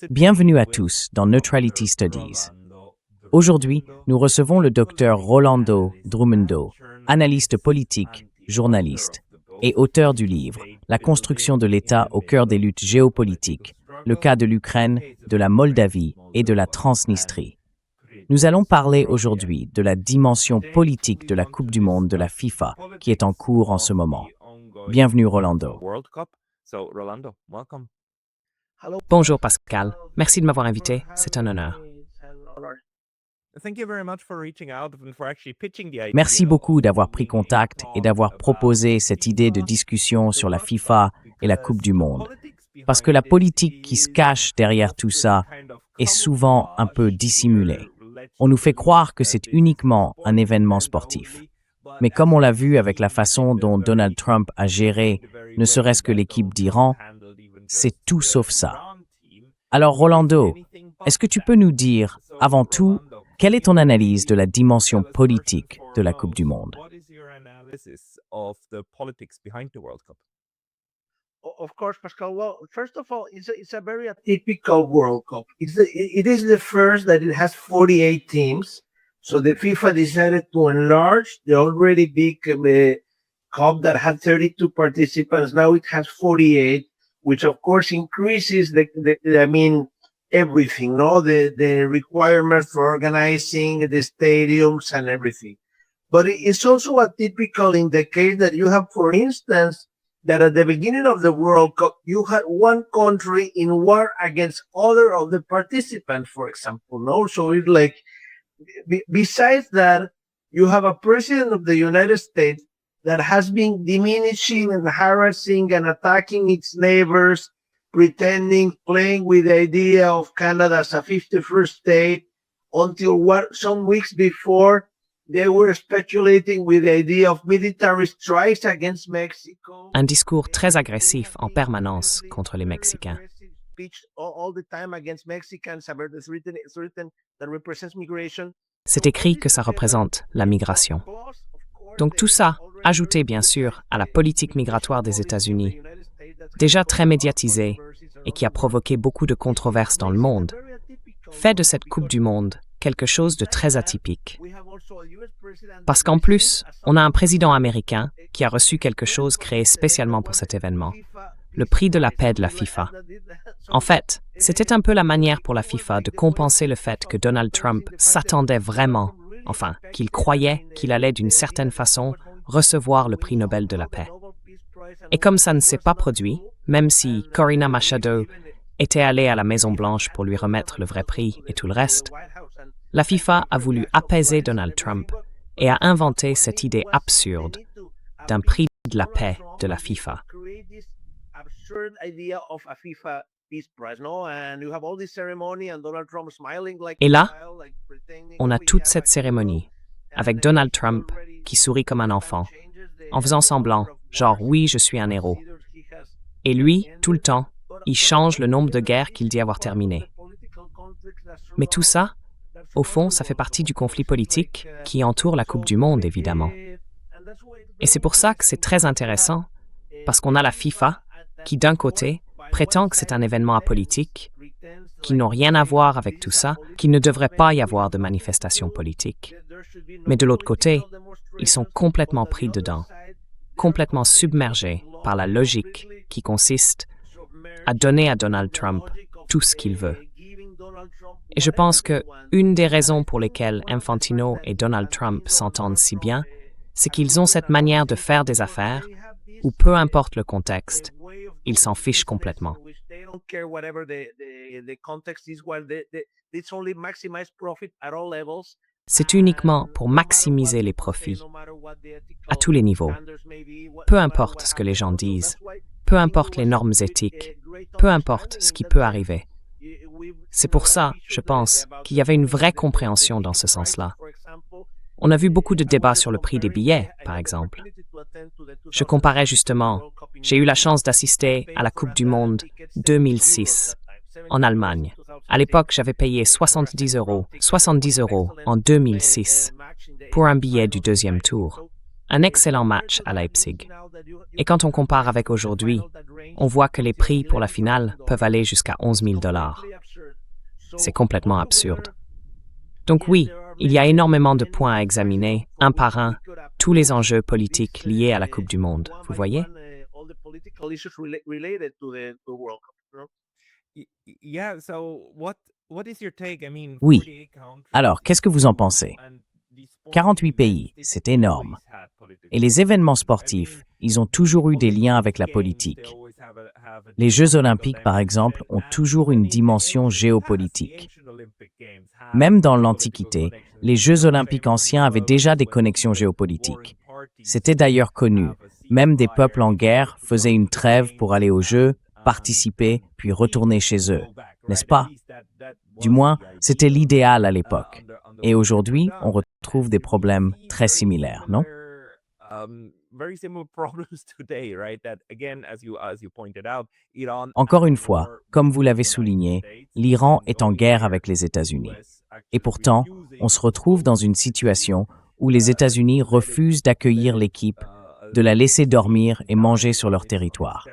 Bienvenue à tous dans Neutrality Studies. Aujourd'hui, nous recevons le docteur Rolando Drumundo, analyste politique, journaliste et auteur du livre « La construction de l'État au cœur des luttes géopolitiques, le cas de l'Ukraine, de la Moldavie et de la Transnistrie ». Nous allons parler aujourd'hui de la dimension politique de la Coupe du Monde de la FIFA qui est en cours en ce moment. Bienvenue Rolando. Bonjour Pascal, merci de m'avoir invité, c'est un honneur. Merci beaucoup d'avoir pris contact et d'avoir proposé cette idée de discussion sur la FIFA et la Coupe du Monde. Parce que la politique qui se cache derrière tout ça est souvent un peu dissimulée. On nous fait croire que c'est uniquement un événement sportif. Mais comme on l'a vu avec la façon dont Donald Trump a géré ne serait-ce que l'équipe d'Iran, c'est tout sauf ça. Alors Rolando, est-ce que tu peux nous dire, avant tout, quelle est ton analyse de la dimension politique de la Coupe du Monde? Of course, Pascal. Well, first of all, it's a very atypical World Cup. It is the first that it has 48 teams. So the FIFA decided to enlarge the already big cup that had 32 participants. Now it has 48, which of course increases everything, no? The requirements for organizing the stadiums and everything. But it's also atypical in the case that you have, for instance, that at the beginning of the World Cup, you had one country in war against other of the participants, for example, no? So it's like, besides that, you have a president of the United States that has been diminishing and harassing and attacking its neighbors, pretending, playing with the idea of Canada as a 51st state, until some weeks before, they were speculating with the idea of military strikes against Mexico. Un discours très agressif en permanence contre les Mexicains. C'est écrit que ça représente la migration. Donc tout ça, ajouté bien sûr à la politique migratoire des États-Unis, déjà très médiatisée et qui a provoqué beaucoup de controverses dans le monde, fait de cette Coupe du Monde quelque chose de très atypique. Parce qu'en plus, on a un président américain qui a reçu quelque chose créé spécialement pour cet événement, le prix de la paix de la FIFA. En fait, c'était un peu la manière pour la FIFA de compenser le fait que Donald Trump s'attendait vraiment, enfin, qu'il croyait qu'il allait d'une certaine façon recevoir le prix Nobel de la paix. Et comme ça ne s'est pas produit, même si Corina Machado était allée à la Maison-Blanche pour lui remettre le vrai prix et tout le reste, la FIFA a voulu apaiser Donald Trump et a inventé cette idée absurde d'un prix de la paix de la FIFA. Et là, on a toute cette cérémonie, avec Donald Trump qui sourit comme un enfant, en faisant semblant, genre oui, je suis un héros. Et lui, tout le temps, il change le nombre de guerres qu'il dit avoir terminées. Mais tout ça, au fond, ça fait partie du conflit politique qui entoure la Coupe du Monde, évidemment. Et c'est pour ça que c'est très intéressant, parce qu'on a la FIFA qui, d'un côté, prétend que c'est un événement apolitique, qui n'ont rien à voir avec tout ça, qu'il ne devrait pas y avoir de manifestations politiques. Mais de l'autre côté, ils sont complètement pris dedans, complètement submergés par la logique qui consiste à donner à Donald Trump tout ce qu'il veut. Et je pense que une des raisons pour lesquelles Infantino et Donald Trump s'entendent si bien, c'est qu'ils ont cette manière de faire des affaires où peu importe le contexte, ils s'en fichent complètement. C'est uniquement pour maximiser les profits, à tous les niveaux. Peu importe ce que les gens disent, peu importe les normes éthiques, peu importe ce qui peut arriver. C'est pour ça, je pense, qu'il y avait une vraie compréhension dans ce sens-là. On a vu beaucoup de débats sur le prix des billets, par exemple. Je comparais justement, j'ai eu la chance d'assister à la Coupe du Monde 2006 en Allemagne. À l'époque, j'avais payé 70 € en 2006 pour un billet du deuxième tour. un excellent match à Leipzig. Et quand on compare avec aujourd'hui, on voit que les prix pour la finale peuvent aller jusqu'à 11 000 $. C'est complètement absurde. Donc oui, il y a énormément de points à examiner, un par un, tous les enjeux politiques liés à la Coupe du Monde, vous voyez? Oui. Alors, qu'est-ce que vous en pensez? 48 pays, c'est énorme. Et les événements sportifs, ils ont toujours eu des liens avec la politique. Les Jeux olympiques, par exemple, ont toujours une dimension géopolitique. Même dans l'Antiquité, les Jeux olympiques anciens avaient déjà des connexions géopolitiques. C'était d'ailleurs connu. Même des peuples en guerre faisaient une trêve pour aller aux Jeux, participer, puis retourner chez eux. N'est-ce pas? Du moins, c'était l'idéal à l'époque. Et aujourd'hui, on retrouve des problèmes très similaires, non? Encore une fois, comme vous l'avez souligné, l'Iran est en guerre avec les États-Unis. Et pourtant, on se retrouve dans une situation où les États-Unis refusent d'accueillir l'équipe, de la laisser dormir et manger sur leur territoire.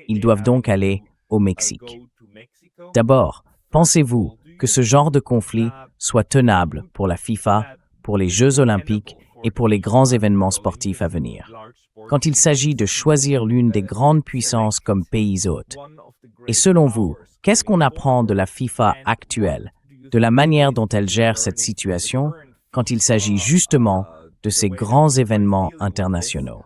Ils doivent donc aller au Mexique. D'abord, pensez-vous que ce genre de conflit soit tenable pour la FIFA, pour les Jeux olympiques et pour les grands événements sportifs à venir? Quand il s'agit de choisir l'une des grandes puissances comme pays hôte. Et selon vous, qu'est-ce qu'on apprend de la FIFA actuelle, de la manière dont elle gère cette situation quand il s'agit justement de ces grands événements internationaux?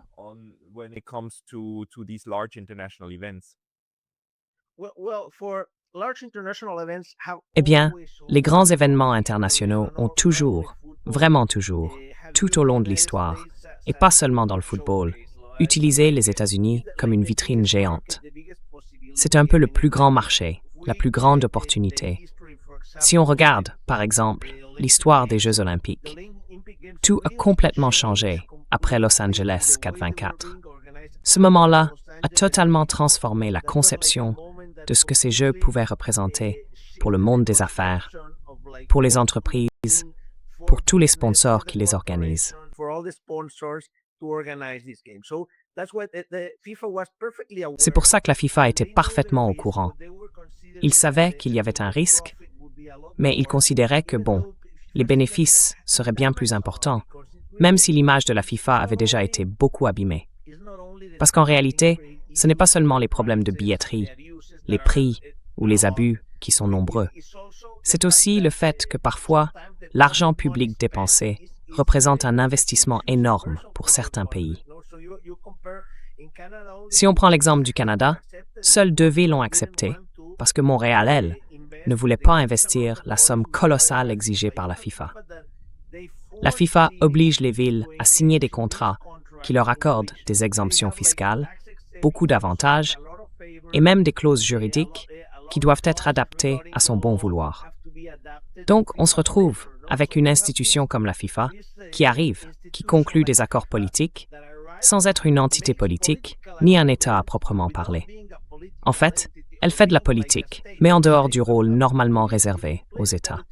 Eh bien, les grands événements internationaux ont toujours, vraiment toujours, tout au long de l'histoire, et pas seulement dans le football, utilisé les États-Unis comme une vitrine géante. C'est un peu le plus grand marché, la plus grande opportunité. Si on regarde, par exemple, l'histoire des Jeux olympiques, tout a complètement changé après Los Angeles 424. Ce moment-là a totalement transformé la conception de ce que ces Jeux pouvaient représenter pour le monde des affaires, pour les entreprises, pour tous les sponsors qui les organisent. C'est pour ça que la FIFA était parfaitement au courant. Ils savaient qu'il y avait un risque, mais ils considéraient que, les bénéfices seraient bien plus importants, même si l'image de la FIFA avait déjà été beaucoup abîmée. Parce qu'en réalité, ce n'est pas seulement les problèmes de billetterie, les prix ou les abus qui sont nombreux. C'est aussi le fait que parfois, l'argent public dépensé représente un investissement énorme pour certains pays. Si on prend l'exemple du Canada, seules 2 villes ont accepté, parce que Montréal, elle, ne voulait pas investir la somme colossale exigée par la FIFA. La FIFA oblige les villes à signer des contrats qui leur accordent des exemptions fiscales, beaucoup d'avantages et même des clauses juridiques qui doivent être adaptées à son bon vouloir. Donc, on se retrouve avec une institution comme la FIFA qui arrive, qui conclut des accords politiques, sans être une entité politique, ni un État à proprement parler. En fait, elle fait de la politique, mais en dehors du rôle normalement réservé aux États.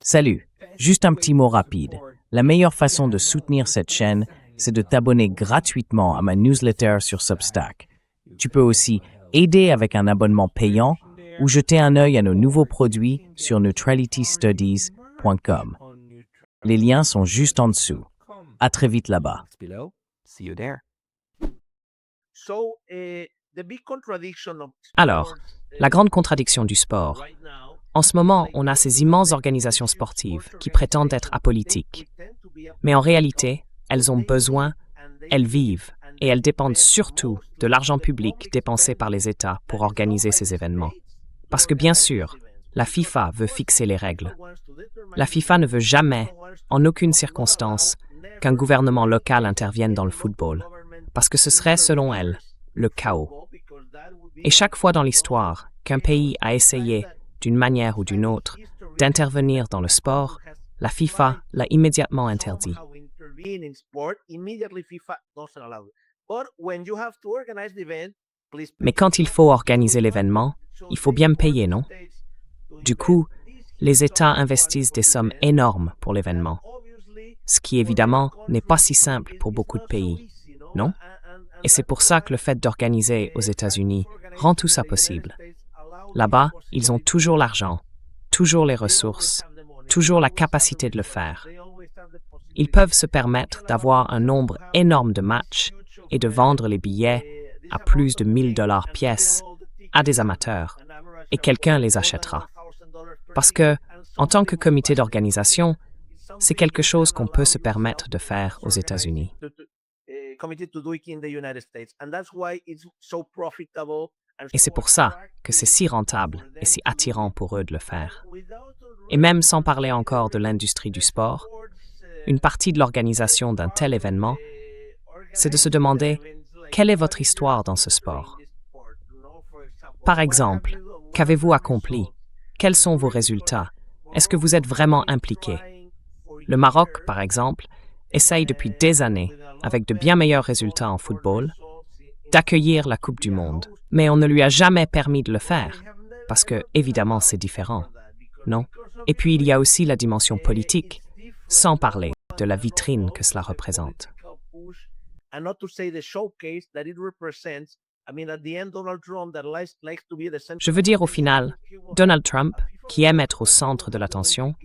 Salut, juste un petit mot rapide. La meilleure façon de soutenir cette chaîne, c'est de t'abonner gratuitement à ma newsletter sur Substack. Tu peux aussi aider avec un abonnement payant ou jeter un œil à nos nouveaux produits sur neutralitystudies.com. Les liens sont juste en dessous. À très vite là-bas. Alors, la grande contradiction du sport. En ce moment, on a ces immenses organisations sportives qui prétendent être apolitiques. Mais en réalité, elles ont besoin, elles vivent et elles dépendent surtout de l'argent public dépensé par les États pour organiser ces événements. Parce que bien sûr, la FIFA veut fixer les règles. La FIFA ne veut jamais, en aucune circonstance, qu'un gouvernement local intervienne dans le football, parce que ce serait, selon elle, le chaos. Et chaque fois dans l'histoire qu'un pays a essayé, d'une manière ou d'une autre, d'intervenir dans le sport, la FIFA l'a immédiatement interdit. Mais quand il faut organiser l'événement, il faut bien me payer, non? Du coup, les États investissent des sommes énormes pour l'événement, ce qui évidemment n'est pas si simple pour beaucoup de pays, non? Et c'est pour ça que le fait d'organiser aux États-Unis rend tout ça possible. Là-bas, ils ont toujours l'argent, toujours les ressources, toujours la capacité de le faire. Ils peuvent se permettre d'avoir un nombre énorme de matchs et de vendre les billets à plus de 1 000 $ pièce à des amateurs, et quelqu'un les achètera. Parce que, en tant que comité d'organisation, c'est quelque chose qu'on peut se permettre de faire aux États-Unis. Et c'est pour ça que c'est si rentable et si attirant pour eux de le faire. Et même sans parler encore de l'industrie du sport, une partie de l'organisation d'un tel événement, c'est de se demander quelle est votre histoire dans ce sport. Par exemple, qu'avez-vous accompli? Quels sont vos résultats? Est-ce que vous êtes vraiment impliqué? Le Maroc, par exemple, essaye depuis des années, avec de bien meilleurs résultats en football, d'accueillir la Coupe du Monde. Mais on ne lui a jamais permis de le faire, parce que, évidemment, c'est différent, non? Et puis, il y a aussi la dimension politique, sans parler de la vitrine que cela représente. Je veux dire au final, Donald Trump, qui aime être au centre de l'attention,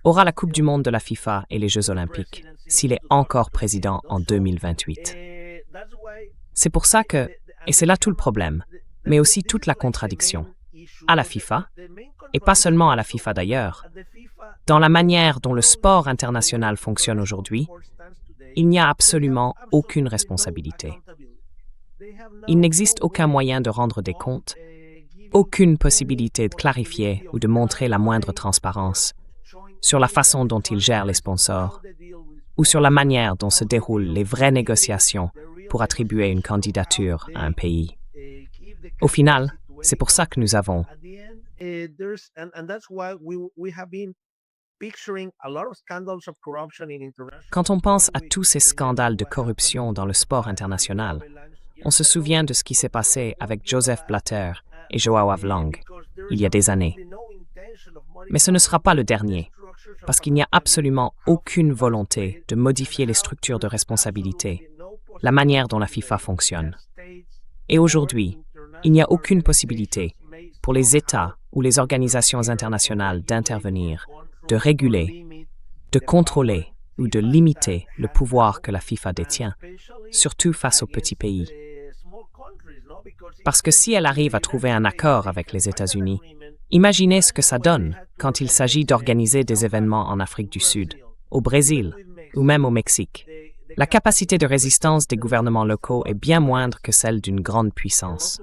aura la Coupe du Monde de la FIFA et les Jeux Olympiques, s'il est encore président en 2028. C'est pour ça que, et c'est là tout le problème, mais aussi toute la contradiction, à la FIFA, et pas seulement à la FIFA d'ailleurs, dans la manière dont le sport international fonctionne aujourd'hui, il n'y a absolument aucune responsabilité. Il n'existe aucun moyen de rendre des comptes, aucune possibilité de clarifier ou de montrer la moindre transparence sur la façon dont ils gèrent les sponsors ou sur la manière dont se déroulent les vraies négociations pour attribuer une candidature à un pays. Au final, c'est pour ça que nous avons Quand on pense à tous ces scandales de corruption dans le sport international, on se souvient de ce qui s'est passé avec Joseph Blatter et Joao Havelange il y a des années. Mais ce ne sera pas le dernier, parce qu'il n'y a absolument aucune volonté de modifier les structures de responsabilité, la manière dont la FIFA fonctionne. Et aujourd'hui, il n'y a aucune possibilité pour les États ou les organisations internationales d'intervenir, de réguler, de contrôler ou de limiter le pouvoir que la FIFA détient, surtout face aux petits pays. Parce que si elle arrive à trouver un accord avec les États-Unis, imaginez ce que ça donne quand il s'agit d'organiser des événements en Afrique du Sud, au Brésil ou même au Mexique. La capacité de résistance des gouvernements locaux est bien moindre que celle d'une grande puissance.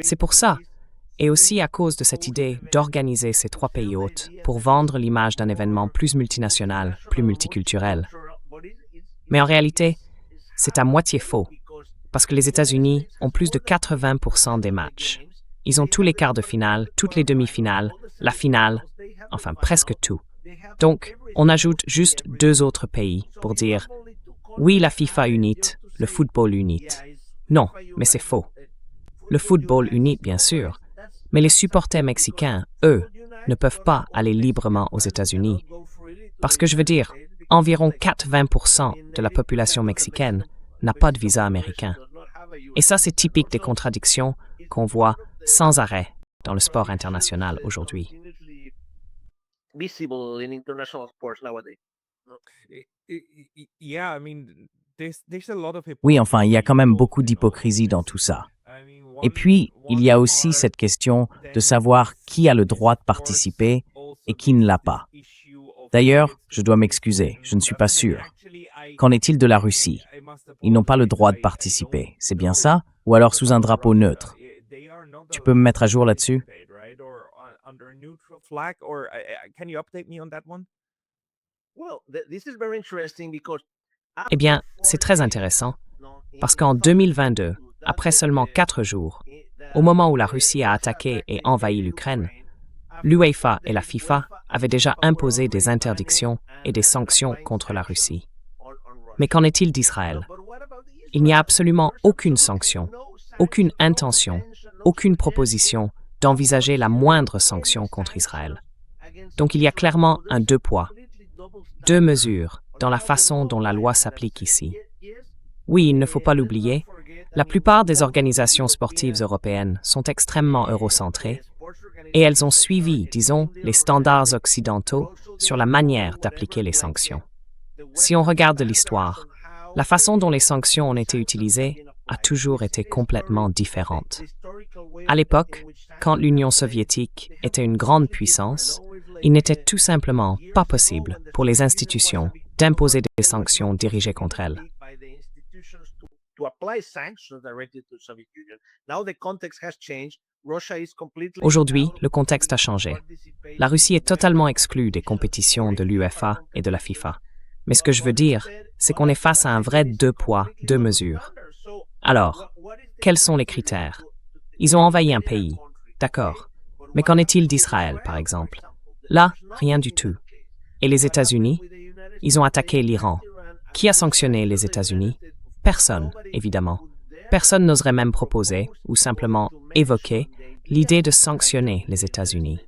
C'est pour ça, et aussi à cause de cette idée d'organiser ces trois pays hôtes pour vendre l'image d'un événement plus multinational, plus multiculturel. Mais en réalité, c'est à moitié faux, parce que les États-Unis ont plus de 80% des matchs. Ils ont tous les quarts de finale, toutes les demi-finales, la finale, enfin presque tout. Donc, on ajoute juste 2 autres pays pour dire « Oui, la FIFA unite, le football unite ». Non, mais c'est faux. Le football unite, bien sûr, mais les supporters mexicains, eux, ne peuvent pas aller librement aux États-Unis. Parce que je veux dire, environ 80% de la population mexicaine n'a pas de visa américain. Et ça, c'est typique des contradictions qu'on voit sans arrêt dans le sport international aujourd'hui. Oui, enfin, il y a quand même beaucoup d'hypocrisie dans tout ça. Et puis, il y a aussi cette question de savoir qui a le droit de participer et qui ne l'a pas. D'ailleurs, je dois m'excuser, je ne suis pas sûr. Qu'en est-il de la Russie? Ils n'ont pas le droit de participer, c'est bien ça? Ou alors sous un drapeau neutre? Tu peux me mettre à jour là-dessus? Eh bien, c'est très intéressant, parce qu'en 2022, après seulement 4 jours, au moment où la Russie a attaqué et envahi l'Ukraine, l'UEFA et la FIFA avaient déjà imposé des interdictions et des sanctions contre la Russie. Mais qu'en est-il d'Israël? Il n'y a absolument aucune sanction, aucune intention, aucune proposition d'envisager la moindre sanction contre Israël. Donc il y a clairement un deux poids, deux mesures dans la façon dont la loi s'applique ici. Oui, il ne faut pas l'oublier, la plupart des organisations sportives européennes sont extrêmement eurocentrées et elles ont suivi, disons, les standards occidentaux sur la manière d'appliquer les sanctions. Si on regarde l'histoire, la façon dont les sanctions ont été utilisées a toujours été complètement différente. À l'époque, quand l'Union soviétique était une grande puissance, il n'était tout simplement pas possible pour les institutions d'imposer des sanctions dirigées contre elle. Aujourd'hui, le contexte a changé. La Russie est totalement exclue des compétitions de l'UEFA et de la FIFA. Mais ce que je veux dire, c'est qu'on est face à un vrai deux poids, deux mesures. Alors, quels sont les critères? Ils ont envahi un pays, d'accord. Mais qu'en est-il d'Israël, par exemple? Là, rien du tout. Et les États-Unis? Ils ont attaqué l'Iran. Qui a sanctionné les États-Unis? Personne, évidemment. Personne n'oserait même proposer, ou simplement évoquer, l'idée de sanctionner les États-Unis.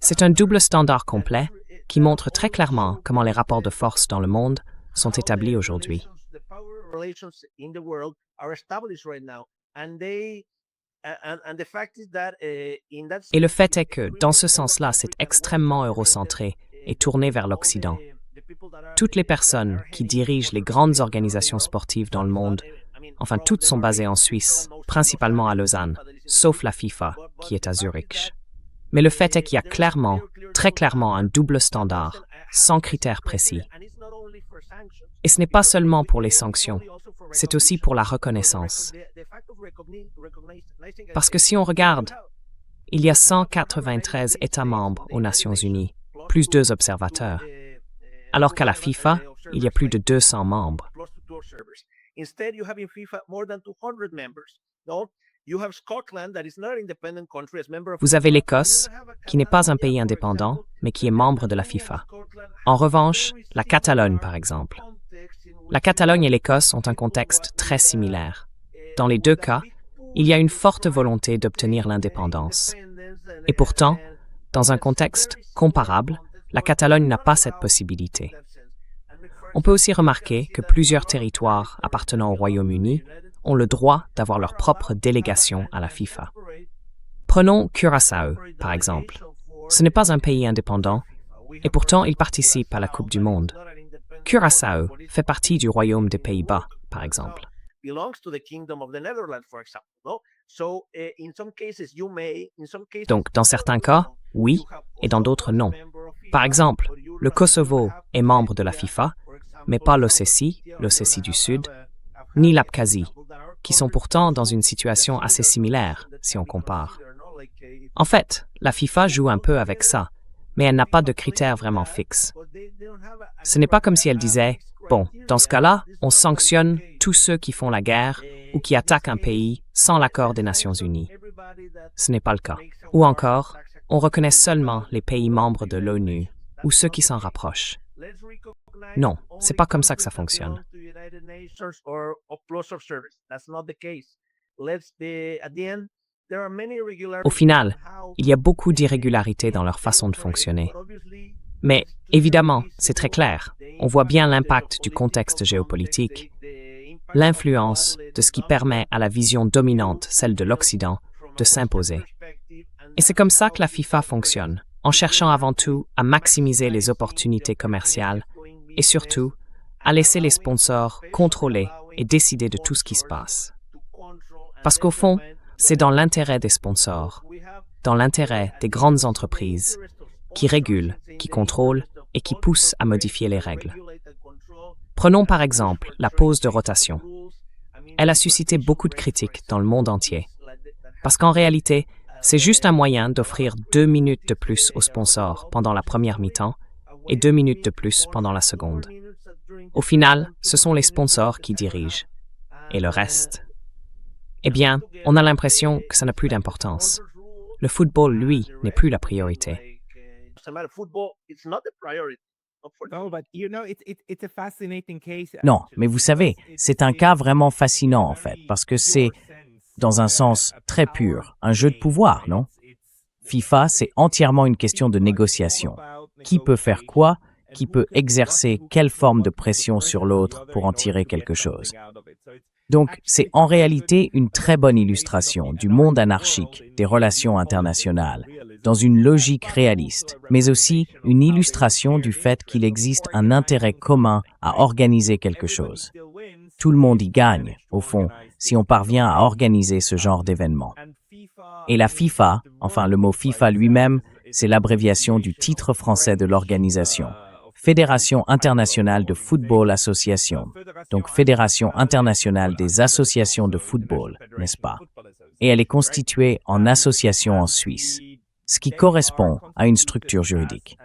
C'est un double standard complet qui montre très clairement comment les rapports de force dans le monde sont établis aujourd'hui. Et le fait est que, dans ce sens-là, c'est extrêmement eurocentré et tourné vers l'Occident. Toutes les personnes qui dirigent les grandes organisations sportives dans le monde, enfin toutes sont basées en Suisse, principalement à Lausanne, sauf la FIFA, qui est à Zurich. Mais le fait est qu'il y a clairement, très clairement un double standard, sans critères précis. Et ce n'est pas seulement pour les sanctions, c'est aussi pour la reconnaissance. Parce que si on regarde, il y a 193 États membres aux Nations Unies, plus 2 observateurs, alors qu'à la FIFA, il y a plus de 200 membres. Vous avez l'Écosse, qui n'est pas un pays indépendant, mais qui est membre de la FIFA. En revanche, la Catalogne, par exemple. La Catalogne et l'Écosse ont un contexte très similaire. Dans les deux cas, il y a une forte volonté d'obtenir l'indépendance. Et pourtant, dans un contexte comparable, la Catalogne n'a pas cette possibilité. On peut aussi remarquer que plusieurs territoires appartenant au Royaume-Uni ont le droit d'avoir leur propre délégation à la FIFA. Prenons Curaçao, par exemple. Ce n'est pas un pays indépendant, et pourtant il participe à la Coupe du Monde. Curaçao fait partie du Royaume des Pays-Bas, par exemple. Donc, dans certains cas, oui, et dans d'autres, non. Par exemple, le Kosovo est membre de la FIFA, mais pas l'Ossétie du Sud, ni l'Abkhazie, qui sont pourtant dans une situation assez similaire, si on compare. En fait, la FIFA joue un peu avec ça, mais elle n'a pas de critères vraiment fixes. Ce n'est pas comme si elle disait « Bon, dans ce cas-là, on sanctionne tous ceux qui font la guerre ou qui attaquent un pays sans l'accord des Nations Unies. » Ce n'est pas le cas. Ou encore, on reconnaît seulement les pays membres de l'ONU ou ceux qui s'en rapprochent. Non, c'est pas comme ça que ça fonctionne. Au final, il y a beaucoup d'irrégularités dans leur façon de fonctionner. Mais évidemment, c'est très clair. On voit bien l'impact du contexte géopolitique, l'influence de ce qui permet à la vision dominante, celle de l'Occident, de s'imposer. Et c'est comme ça que la FIFA fonctionne, en cherchant avant tout à maximiser les opportunités commerciales et surtout à laisser les sponsors contrôler et décider de tout ce qui se passe. Parce qu'au fond, c'est dans l'intérêt des sponsors, dans l'intérêt des grandes entreprises, qui régulent, qui contrôlent et qui poussent à modifier les règles. Prenons par exemple la pause de rotation. Elle a suscité beaucoup de critiques dans le monde entier. Parce qu'en réalité, c'est juste un moyen d'offrir 2 minutes de plus aux sponsors pendant la première mi-temps et 2 minutes de plus pendant la seconde. Au final, ce sont les sponsors qui dirigent. Et le reste? Eh bien, on a l'impression que ça n'a plus d'importance. Le football, lui, n'est plus la priorité. Non, mais vous savez, c'est un cas vraiment fascinant en fait, parce que c'est dans un sens très pur, un jeu de pouvoir, non? FIFA, c'est entièrement une question de négociation. Qui peut faire quoi? Qui peut exercer quelle forme de pression sur l'autre pour en tirer quelque chose? Donc, c'est en réalité une très bonne illustration du monde anarchique des relations internationales, dans une logique réaliste, mais aussi une illustration du fait qu'il existe un intérêt commun à organiser quelque chose. Tout le monde y gagne, au fond, si on parvient à organiser ce genre d'événement. Et la FIFA, enfin le mot FIFA lui-même, c'est l'abréviation du titre français de l'organisation. Fédération internationale de football association, donc Fédération internationale des associations de football, n'est-ce pas? Et elle est constituée en association en Suisse, ce qui correspond à une structure juridique.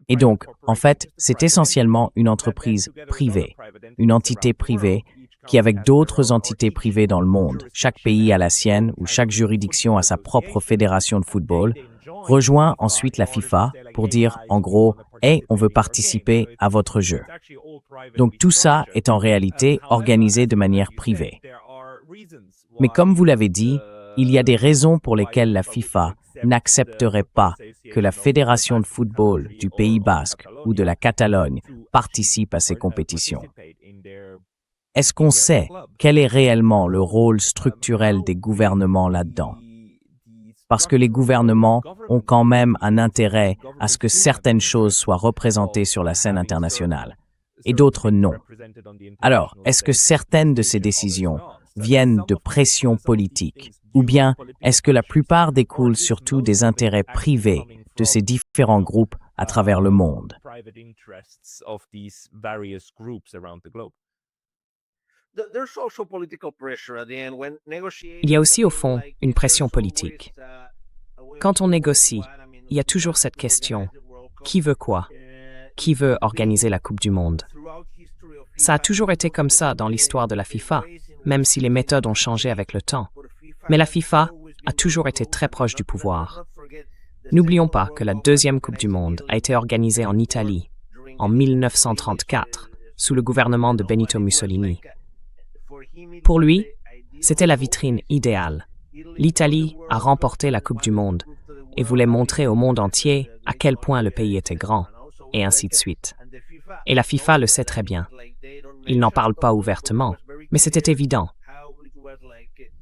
Et donc, en fait, c'est essentiellement une entreprise privée, une entité privée qui, avec d'autres entités privées dans le monde, chaque pays a la sienne ou chaque juridiction a sa propre fédération de football, rejoint ensuite la FIFA pour dire, en gros, « Hey, on veut participer à votre jeu ». Donc tout ça est en réalité organisé de manière privée. Mais comme vous l'avez dit, il y a des raisons pour lesquelles la FIFA n'accepterait pas que la Fédération de football du Pays basque ou de la Catalogne participe à ces compétitions. Est-ce qu'on sait quel est réellement le rôle structurel des gouvernements là-dedans? Parce que les gouvernements ont quand même un intérêt à ce que certaines choses soient représentées sur la scène internationale, et d'autres non. Alors, est-ce que certaines de ces décisions viennent de pressions politiques, ou bien est-ce que la plupart découlent surtout des intérêts privés de ces différents groupes à travers le monde? Il y a aussi au fond une pression politique. Quand on négocie, il y a toujours cette question, qui veut quoi? Qui veut organiser la Coupe du Monde? Ça a toujours été comme ça dans l'histoire de la FIFA, même si les méthodes ont changé avec le temps. Mais la FIFA a toujours été très proche du pouvoir. N'oublions pas que la deuxième Coupe du Monde a été organisée en Italie, en 1934, sous le gouvernement de Benito Mussolini. Pour lui, c'était la vitrine idéale. L'Italie a remporté la Coupe du Monde et voulait montrer au monde entier à quel point le pays était grand, et ainsi de suite. Et la FIFA le sait très bien. Il n'en parle pas ouvertement, mais c'était évident.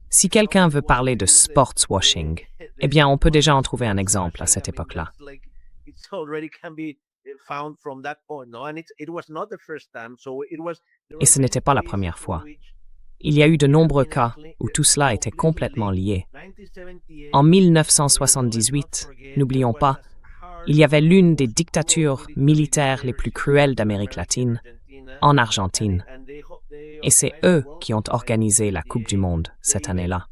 Si quelqu'un veut parler de sports washing, eh bien, on peut déjà en trouver un exemple à cette époque-là. Et ce n'était pas la première fois. Il y a eu de nombreux cas où tout cela était complètement lié. En 1978, n'oublions pas, il y avait l'une des dictatures militaires les plus cruelles d'Amérique latine, en Argentine. Et c'est eux qui ont organisé la Coupe du Monde cette année-là.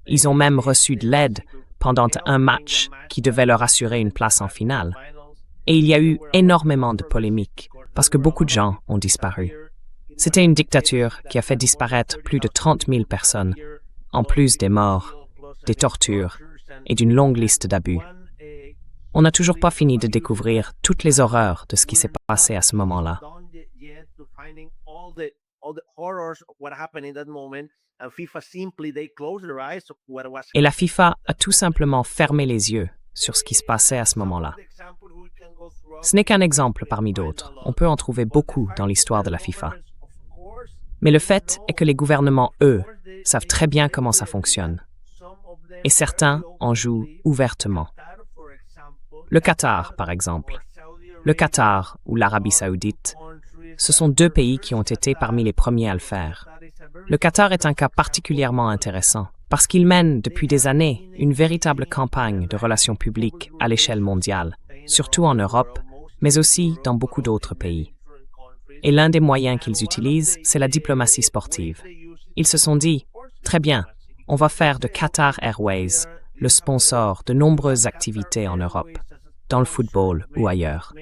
Ils ont même reçu de l'aide pendant un match qui devait leur assurer une place en finale. Et il y a eu énormément de polémiques parce que beaucoup de gens ont disparu. C'était une dictature qui a fait disparaître plus de 30 000 personnes, en plus des morts, des tortures et d'une longue liste d'abus. On n'a toujours pas fini de découvrir toutes les horreurs de ce qui s'est passé à ce moment-là. Et la FIFA a tout simplement fermé les yeux sur ce qui se passait à ce moment-là. Ce n'est qu'un exemple parmi d'autres. On peut en trouver beaucoup dans l'histoire de la FIFA. Mais le fait est que les gouvernements, eux, savent très bien comment ça fonctionne. Et certains en jouent ouvertement. Le Qatar, par exemple. Le Qatar ou l'Arabie saoudite, ce sont deux pays qui ont été parmi les premiers à le faire. Le Qatar est un cas particulièrement intéressant parce qu'il mène depuis des années une véritable campagne de relations publiques à l'échelle mondiale, surtout en Europe, mais aussi dans beaucoup d'autres pays. Et l'un des moyens qu'ils utilisent, c'est la diplomatie sportive. Ils se sont dit, très bien, on va faire de Qatar Airways le sponsor de nombreuses activités en Europe, dans le football ou ailleurs.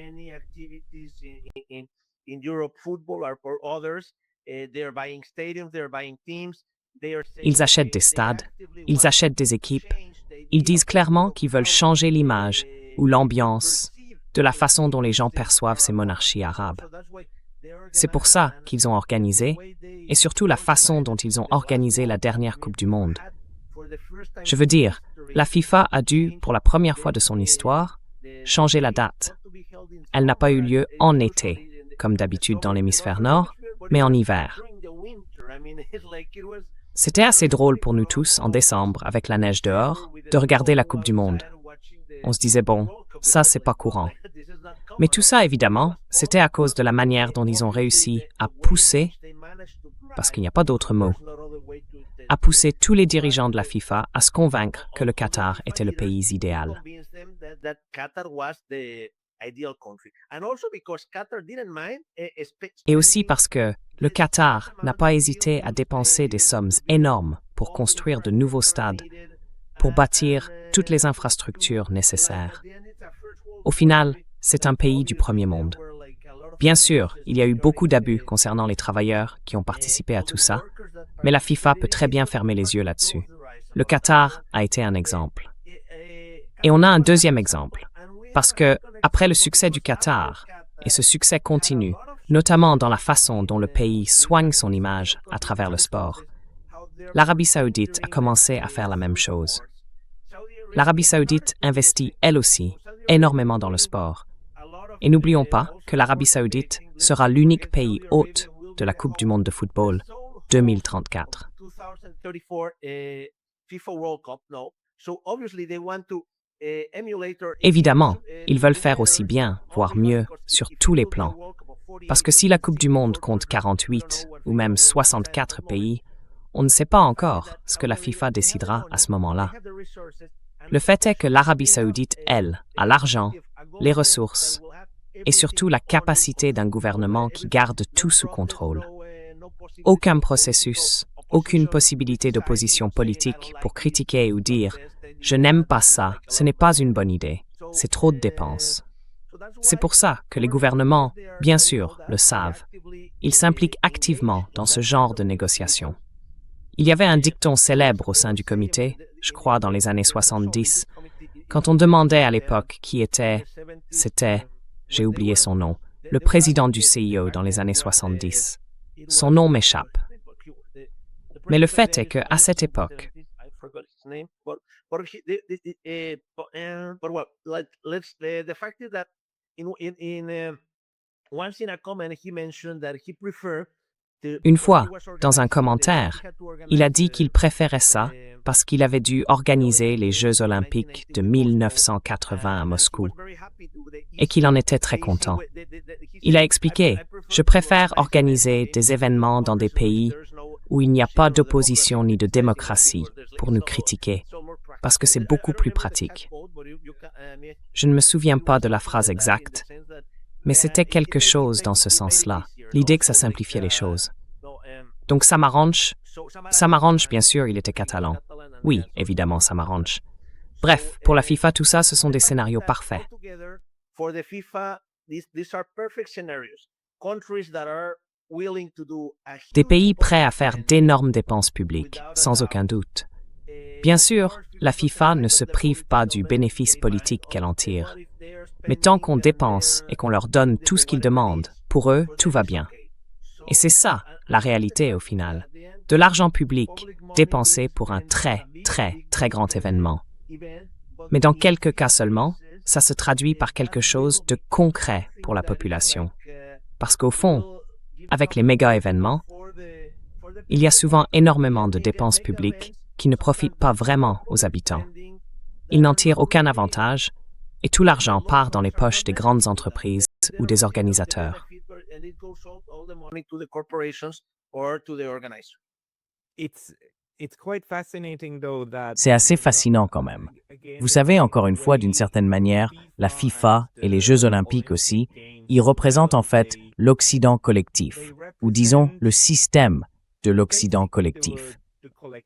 Ils achètent des stades, ils achètent des équipes, ils disent clairement qu'ils veulent changer l'image ou l'ambiance de la façon dont les gens perçoivent ces monarchies arabes. C'est pour ça qu'ils ont organisé, et surtout la façon dont ils ont organisé la dernière Coupe du Monde. Je veux dire, la FIFA a dû, pour la première fois de son histoire, changer la date. Elle n'a pas eu lieu en été, comme d'habitude dans l'hémisphère nord, mais en hiver. C'était assez drôle pour nous tous, en décembre, avec la neige dehors, de regarder la Coupe du Monde. On se disait, bon, ça, c'est pas courant. Mais tout ça, évidemment, c'était à cause de la manière dont ils ont réussi à pousser, parce qu'il n'y a pas d'autre mot, à pousser tous les dirigeants de la FIFA à se convaincre que le Qatar était le pays idéal. Et aussi parce que le Qatar n'a pas hésité à dépenser des sommes énormes pour construire de nouveaux stades, pour bâtir toutes les infrastructures nécessaires. Au final, c'est un pays du premier monde. Bien sûr, il y a eu beaucoup d'abus concernant les travailleurs qui ont participé à tout ça, mais la FIFA peut très bien fermer les yeux là-dessus. Le Qatar a été un exemple. Et on a un deuxième exemple, parce que, après le succès du Qatar, et ce succès continue, notamment dans la façon dont le pays soigne son image à travers le sport, l'Arabie saoudite a commencé à faire la même chose. L'Arabie saoudite investit, elle aussi, énormément dans le sport. Et n'oublions pas que l'Arabie saoudite sera l'unique pays hôte de la Coupe du monde de football 2034. Évidemment, ils veulent faire aussi bien, voire mieux, sur tous les plans. Parce que si la Coupe du monde compte 48 ou même 64 pays, on ne sait pas encore ce que la FIFA décidera à ce moment-là. Le fait est que l'Arabie saoudite, elle, a l'argent, les ressources et surtout la capacité d'un gouvernement qui garde tout sous contrôle. Aucun processus, aucune possibilité d'opposition politique pour critiquer ou dire « Je n'aime pas ça, ce n'est pas une bonne idée, c'est trop de dépenses ». C'est pour ça que les gouvernements, bien sûr, le savent. Ils s'impliquent activement dans ce genre de négociations. Il y avait un dicton célèbre au sein du comité, je crois dans les années 70, quand on demandait à l'époque qui était, c'était, j'ai oublié son nom, le président du CIO dans les années 70. Son nom m'échappe. Mais le fait est qu'à cette époque, une fois, dans un commentaire, il a dit qu'il préférait ça parce qu'il avait dû organiser les Jeux olympiques de 1980 à Moscou et qu'il en était très content. Il a expliqué « Je préfère organiser des événements dans des pays où il n'y a pas d'opposition ni de démocratie pour nous critiquer, parce que c'est beaucoup plus pratique. » Je ne me souviens pas de la phrase exacte, mais c'était quelque chose dans ce sens-là, l'idée que ça simplifiait les choses. Donc ça m'arrange, bien sûr, il était catalan. Oui, évidemment, ça m'arrange. Bref, pour la FIFA, tout ça, ce sont des scénarios parfaits. Des pays prêts à faire d'énormes dépenses publiques, sans aucun doute. Bien sûr, la FIFA ne se prive pas du bénéfice politique qu'elle en tire. Mais tant qu'on dépense et qu'on leur donne tout ce qu'ils demandent, pour eux, tout va bien. Et c'est ça, la réalité au final. De l'argent public dépensé pour un très, très, très grand événement. Mais dans quelques cas seulement, ça se traduit par quelque chose de concret pour la population. Parce qu'au fond, avec les méga-événements, il y a souvent énormément de dépenses publiques qui ne profitent pas vraiment aux habitants. Ils n'en tirent aucun avantage et tout l'argent part dans les poches des grandes entreprises ou des organisateurs. C'est assez fascinant quand même. Vous savez, encore une fois, d'une certaine manière, la FIFA et les Jeux olympiques aussi, ils représentent en fait l'Occident collectif, ou disons le système de l'Occident collectif.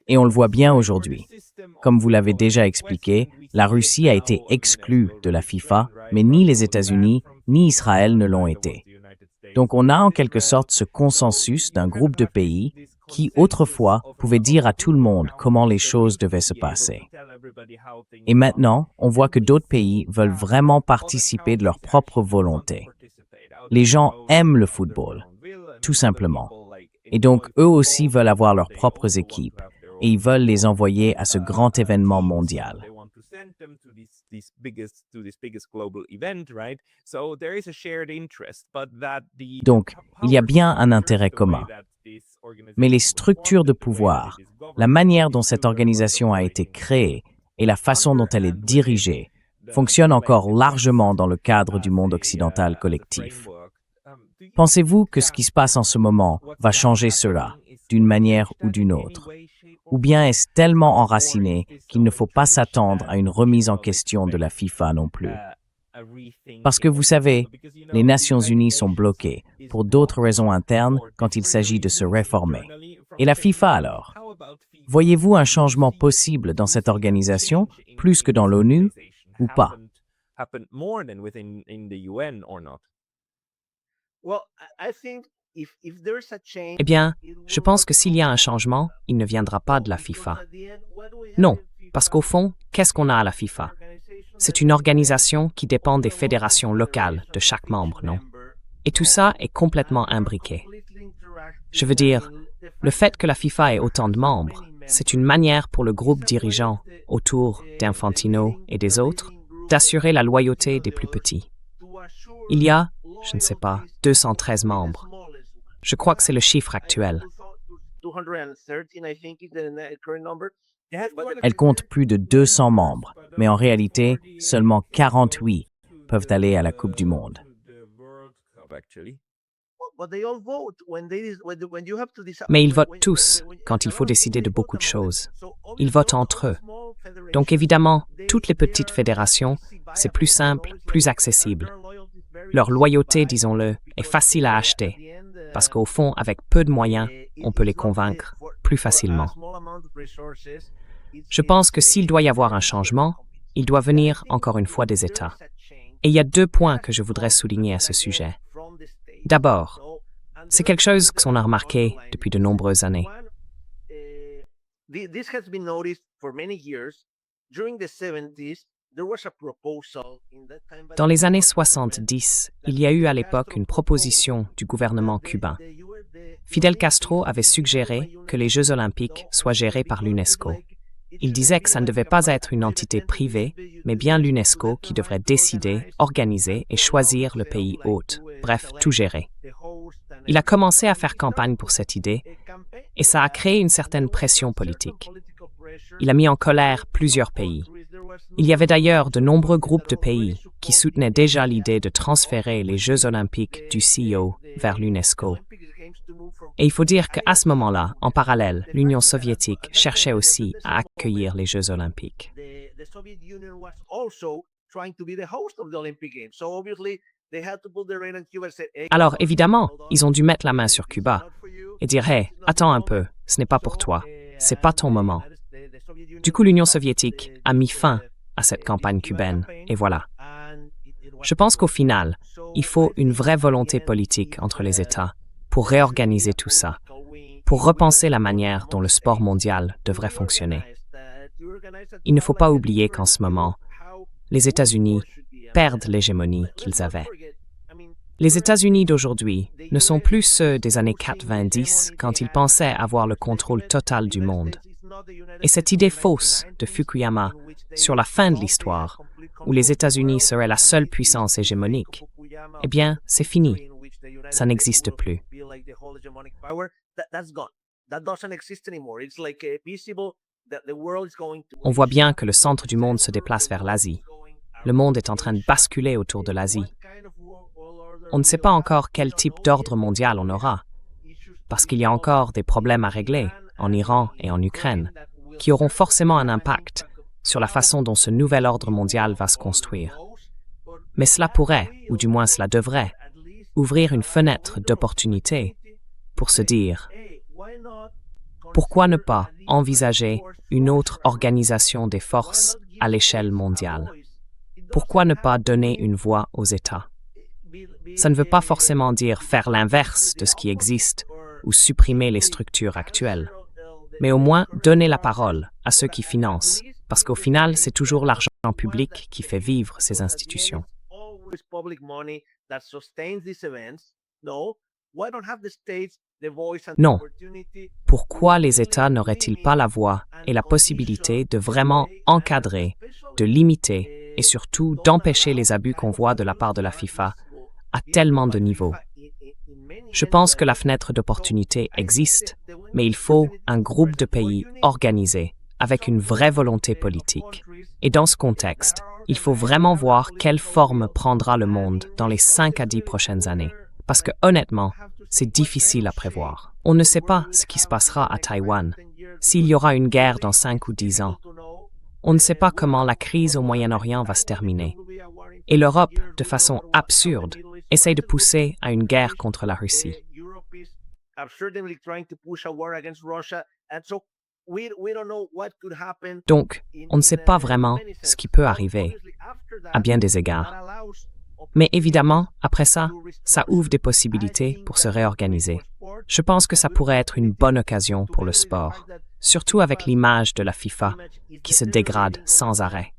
Et on le voit bien aujourd'hui. Comme vous l'avez déjà expliqué, la Russie a été exclue de la FIFA, mais ni les États-Unis ni Israël ne l'ont été. Donc on a en quelque sorte ce consensus d'un groupe de pays qui, autrefois, pouvait dire à tout le monde comment les choses devaient se passer. Et maintenant, on voit que d'autres pays veulent vraiment participer de leur propre volonté. Les gens aiment le football, tout simplement. Et donc, eux aussi veulent avoir leurs propres équipes, et ils veulent les envoyer à ce grand événement mondial. Donc, il y a bien un intérêt commun. Mais les structures de pouvoir, la manière dont cette organisation a été créée et la façon dont elle est dirigée fonctionnent encore largement dans le cadre du monde occidental collectif. Pensez-vous que ce qui se passe en ce moment va changer cela, d'une manière ou d'une autre? Ou bien est-ce tellement enraciné qu'il ne faut pas s'attendre à une remise en question de la FIFA non plus? Parce que vous savez, les Nations Unies sont bloquées pour d'autres raisons internes quand il s'agit de se réformer. Et la FIFA alors? Voyez-vous un changement possible dans cette organisation, plus que dans l'ONU, ou pas? Eh bien, je pense que s'il y a un changement, il ne viendra pas de la FIFA. Non, parce qu'au fond, qu'est-ce qu'on a à la FIFA? C'est une organisation qui dépend des fédérations locales de chaque membre, non? Et tout ça est complètement imbriqué. Je veux dire, le fait que la FIFA ait autant de membres, c'est une manière pour le groupe dirigeant, autour d'Infantino et des autres, d'assurer la loyauté des plus petits. Il y a, je ne sais pas, 213 membres. Je crois que c'est le chiffre actuel. Elle compte plus de 200 membres, mais en réalité, seulement 48 peuvent aller à la Coupe du Monde. Mais ils votent tous quand il faut décider de beaucoup de choses. Ils votent entre eux. Donc évidemment, toutes les petites fédérations, c'est plus simple, plus accessible. Leur loyauté, disons-le, est facile à acheter, parce qu'au fond, avec peu de moyens, on peut les convaincre plus facilement. Je pense que s'il doit y avoir un changement, il doit venir encore une fois des États. Et il y a 2 points que je voudrais souligner à ce sujet. D'abord, c'est quelque chose qu'on a remarqué depuis de nombreuses années. Dans les années 70, il y a eu à l'époque une proposition du gouvernement cubain. Fidel Castro avait suggéré que les Jeux olympiques soient gérés par l'UNESCO. Il disait que ça ne devait pas être une entité privée, mais bien l'UNESCO qui devrait décider, organiser et choisir le pays hôte, bref, tout gérer. Il a commencé à faire campagne pour cette idée, et ça a créé une certaine pression politique. Il a mis en colère plusieurs pays. Il y avait d'ailleurs de nombreux groupes de pays qui soutenaient déjà l'idée de transférer les Jeux olympiques du CIO vers l'UNESCO. Et il faut dire qu'à ce moment-là, en parallèle, l'Union soviétique cherchait aussi à accueillir les Jeux olympiques. Alors évidemment, ils ont dû mettre la main sur Cuba et dire « Hey, attends un peu, ce n'est pas pour toi, c'est pas ton moment ». Du coup, l'Union soviétique a mis fin à cette campagne cubaine, et voilà. Je pense qu'au final, il faut une vraie volonté politique entre les États pour réorganiser tout ça, pour repenser la manière dont le sport mondial devrait fonctionner. Il ne faut pas oublier qu'en ce moment, les États-Unis perdent l'hégémonie qu'ils avaient. Les États-Unis d'aujourd'hui ne sont plus ceux des années 90 quand ils pensaient avoir le contrôle total du monde. Et cette idée fausse de Fukuyama sur la fin de l'histoire, où les États-Unis seraient la seule puissance hégémonique, eh bien, c'est fini. Ça n'existe plus. On voit bien que le centre du monde se déplace vers l'Asie. Le monde est en train de basculer autour de l'Asie. On ne sait pas encore quel type d'ordre mondial on aura, parce qu'il y a encore des problèmes à régler en Iran et en Ukraine, qui auront forcément un impact sur la façon dont ce nouvel ordre mondial va se construire. Mais cela pourrait, ou du moins cela devrait, ouvrir une fenêtre d'opportunité pour se dire « Pourquoi ne pas envisager une autre organisation des forces à l'échelle mondiale? Pourquoi ne pas donner une voix aux États? » Ça ne veut pas forcément dire faire l'inverse de ce qui existe ou supprimer les structures actuelles, mais au moins donner la parole à ceux qui financent, parce qu'au final, c'est toujours l'argent public qui fait vivre ces institutions. Non. Pourquoi les États n'auraient-ils pas la voix et la possibilité de vraiment encadrer, de limiter et surtout d'empêcher les abus qu'on voit de la part de la FIFA à tellement de niveaux? Je pense que la fenêtre d'opportunité existe, mais il faut un groupe de pays organisé, avec une vraie volonté politique. Et dans ce contexte, il faut vraiment voir quelle forme prendra le monde dans les 5 à 10 prochaines années. Parce que honnêtement, c'est difficile à prévoir. On ne sait pas ce qui se passera à Taïwan, s'il y aura une guerre dans 5 ou 10 ans. On ne sait pas comment la crise au Moyen-Orient va se terminer. Et l'Europe, de façon absurde, essaye de pousser à une guerre contre la Russie. Donc, on ne sait pas vraiment ce qui peut arriver, à bien des égards. Mais évidemment, après ça, ça ouvre des possibilités pour se réorganiser. Je pense que ça pourrait être une bonne occasion pour le sport, surtout avec l'image de la FIFA qui se dégrade sans arrêt.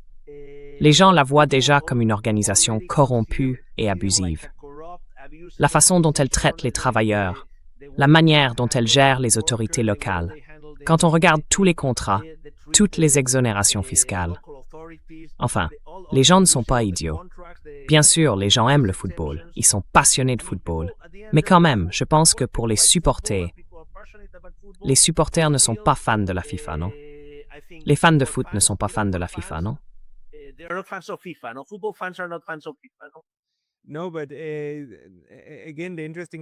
Les gens la voient déjà comme une organisation corrompue et abusive. La façon dont elle traite les travailleurs, la manière dont elle gère les autorités locales. Quand on regarde tous les contrats, toutes les exonérations fiscales. Enfin, les gens ne sont pas idiots. Bien sûr, les gens aiment le football, ils sont passionnés de football. Mais quand même, je pense que pour les supporters ne sont pas fans de la FIFA, non? Les fans de foot ne sont pas fans de la FIFA, non?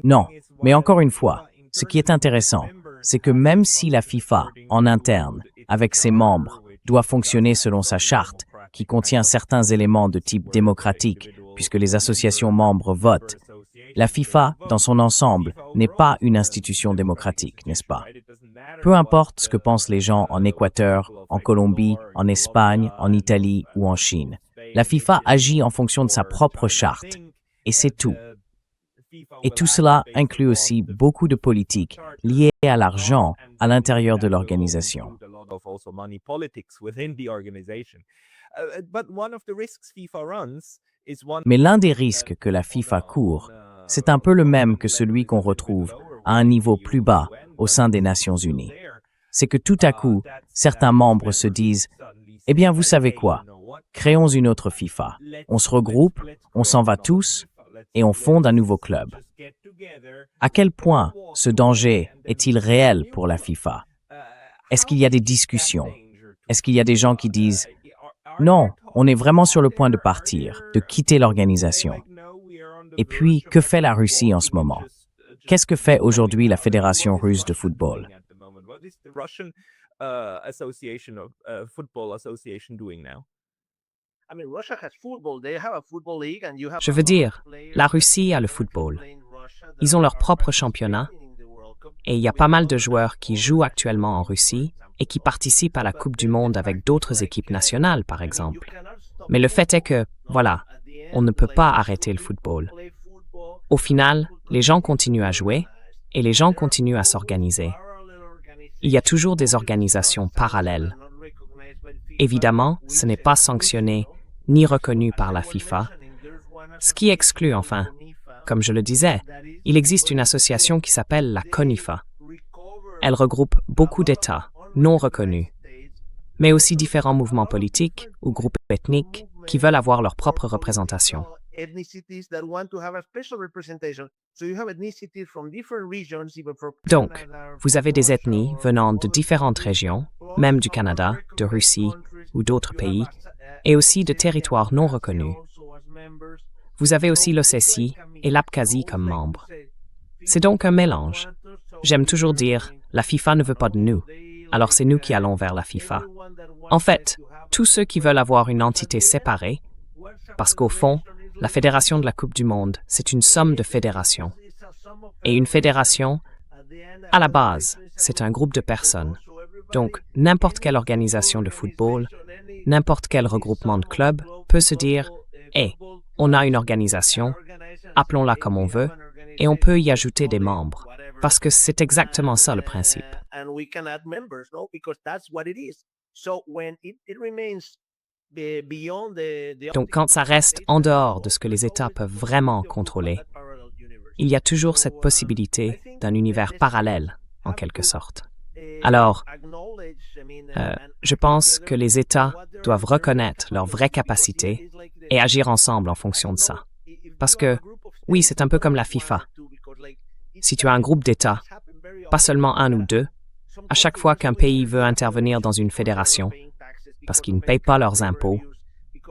Non, mais encore une fois, ce qui est intéressant, c'est que même si la FIFA, en interne, avec ses membres, doit fonctionner selon sa charte, qui contient certains éléments de type démocratique, puisque les associations membres votent, la FIFA, dans son ensemble, n'est pas une institution démocratique, n'est-ce pas? Peu importe ce que pensent les gens en Équateur, en Colombie, en Espagne, en Italie ou en Chine. La FIFA agit en fonction de sa propre charte, et c'est tout. Et tout cela inclut aussi beaucoup de politiques liées à l'argent à l'intérieur de l'organisation. Mais l'un des risques que la FIFA court, c'est un peu le même que celui qu'on retrouve à un niveau plus bas au sein des Nations Unies. C'est que tout à coup, certains membres se disent « Eh bien, vous savez quoi? Créons une autre FIFA. On se regroupe, on s'en va tous, et on fonde un nouveau club. » À quel point ce danger est-il réel pour la FIFA? Est-ce qu'il y a des discussions? Est-ce qu'il y a des gens qui disent « Non, on est vraiment sur le point de partir, de quitter l'organisation. » Et puis, que fait la Russie en ce moment? Qu'est-ce que fait aujourd'hui la Fédération russe de football? Je veux dire, la Russie a le football. Ils ont leur propre championnat et il y a pas mal de joueurs qui jouent actuellement en Russie et qui participent à la Coupe du Monde avec d'autres équipes nationales, par exemple. Mais le fait est que, voilà, on ne peut pas arrêter le football. Au final, les gens continuent à jouer et les gens continuent à s'organiser. Il y a toujours des organisations parallèles. Évidemment, ce n'est pas sanctionné ni reconnu par la FIFA, ce qui exclut enfin. Comme je le disais, il existe une association qui s'appelle la CONIFA. Elle regroupe beaucoup d'États non reconnus, mais aussi différents mouvements politiques ou groupes ethniques qui veulent avoir leur propre représentation. Donc, vous avez des ethnies venant de différentes régions, même du Canada, de Russie ou d'autres pays, et aussi de territoires non reconnus. Vous avez aussi l'Ossétie et l'Abkhazie comme membres. C'est donc un mélange. J'aime toujours dire, la FIFA ne veut pas de nous, alors c'est nous qui allons vers la FIFA. En fait, tous ceux qui veulent avoir une entité séparée, parce qu'au fond, la Fédération de la Coupe du Monde, c'est une somme de fédérations. Et une fédération, à la base, c'est un groupe de personnes. Donc, n'importe quelle organisation de football, n'importe quel regroupement de clubs peut se dire « Hey, on a une organisation, appelons-la comme on veut, et on peut y ajouter des membres. » Parce que c'est exactement ça le principe. Donc, quand ça reste en dehors de ce que les États peuvent vraiment contrôler, il y a toujours cette possibilité d'un univers parallèle, en quelque sorte. Alors, je pense que les États doivent reconnaître leurs vraies capacités et agir ensemble en fonction de ça. Parce que, oui, c'est un peu comme la FIFA. Si tu as un groupe d'États, pas seulement un ou deux, à chaque fois qu'un pays veut intervenir dans une fédération, parce qu'ils ne payent pas leurs impôts,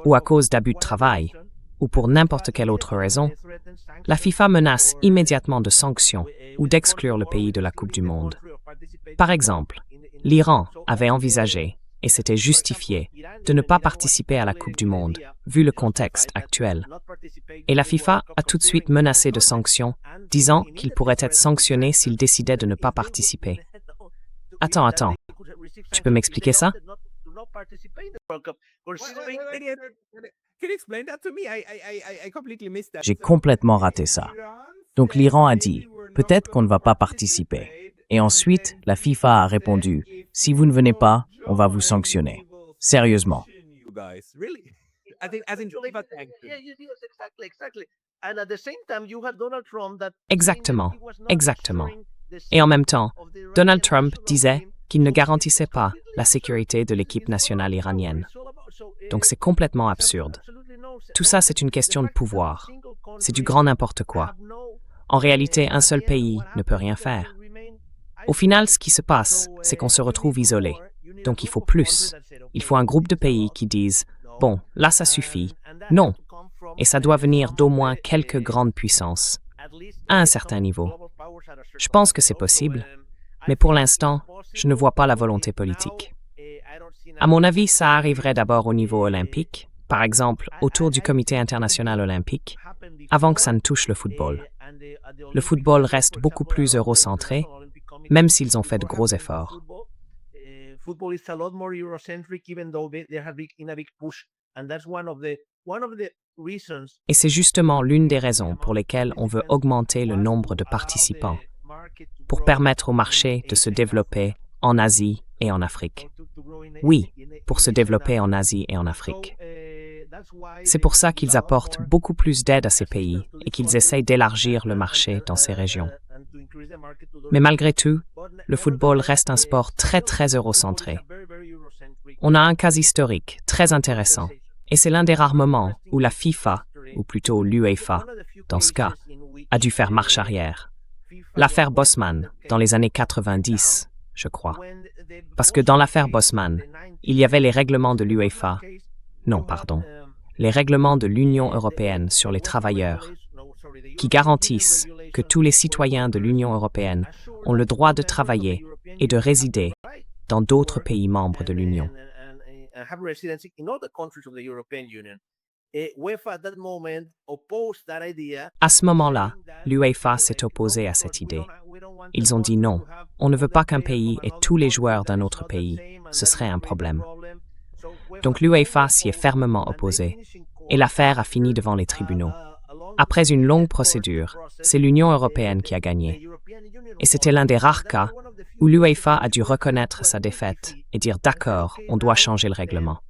ou à cause d'abus de travail, ou pour n'importe quelle autre raison, la FIFA menace immédiatement de sanctions ou d'exclure le pays de la Coupe du Monde. Par exemple, l'Iran avait envisagé, et c'était justifié, de ne pas participer à la Coupe du Monde, vu le contexte actuel. Et la FIFA a tout de suite menacé de sanctions, disant qu'il pourrait être sanctionné s'il décidait de ne pas participer. Attends, tu peux m'expliquer ça? J'ai complètement raté ça. Donc l'Iran a dit, peut-être qu'on ne va pas participer. Et ensuite, la FIFA a répondu, si vous ne venez pas, on va vous sanctionner. Sérieusement. Exactement. Et en même temps, Donald Trump disait qu'il ne garantissait pas la sécurité de l'équipe nationale iranienne. Donc c'est complètement absurde. Tout ça, c'est une question de pouvoir. C'est du grand n'importe quoi. En réalité, un seul pays ne peut rien faire. Au final, ce qui se passe, c'est qu'on se retrouve isolé. Donc il faut plus. Il faut un groupe de pays qui disent « Bon, là ça suffit. Non. » Et ça doit venir d'au moins quelques grandes puissances, à un certain niveau. Je pense que c'est possible, mais pour l'instant, je ne vois pas la volonté politique. À mon avis, ça arriverait d'abord au niveau olympique, par exemple autour du Comité international olympique, avant que ça ne touche le football. Le football reste beaucoup plus eurocentré, même s'ils ont fait de gros efforts. Et c'est justement l'une des raisons pour lesquelles on veut augmenter le nombre de participants, pour permettre au marché de se développer en Asie et en Afrique. Oui, pour se développer en Asie et en Afrique. C'est pour ça qu'ils apportent beaucoup plus d'aide à ces pays et qu'ils essayent d'élargir le marché dans ces régions. Mais malgré tout, le football reste un sport très eurocentré. On a un cas historique très intéressant, et c'est l'un des rares moments où la FIFA, ou plutôt l'UEFA, dans ce cas, a dû faire marche arrière. L'affaire Bosman, dans les années 90, je crois. Parce que dans l'affaire Bosman, il y avait les règlements de l'UEFA, les règlements de l'Union européenne sur les travailleurs, qui garantissent que tous les citoyens de l'Union européenne ont le droit de travailler et de résider dans d'autres pays membres de l'Union. À ce moment-là, l'UEFA s'est opposée à cette idée. Ils ont dit non, on ne veut pas qu'un pays ait tous les joueurs d'un autre pays, ce serait un problème. Donc l'UEFA s'y est fermement opposée, et l'affaire a fini devant les tribunaux. Après une longue procédure, c'est l'Union européenne qui a gagné. Et c'était l'un des rares cas où l'UEFA a dû reconnaître sa défaite et dire d'accord, on doit changer le règlement.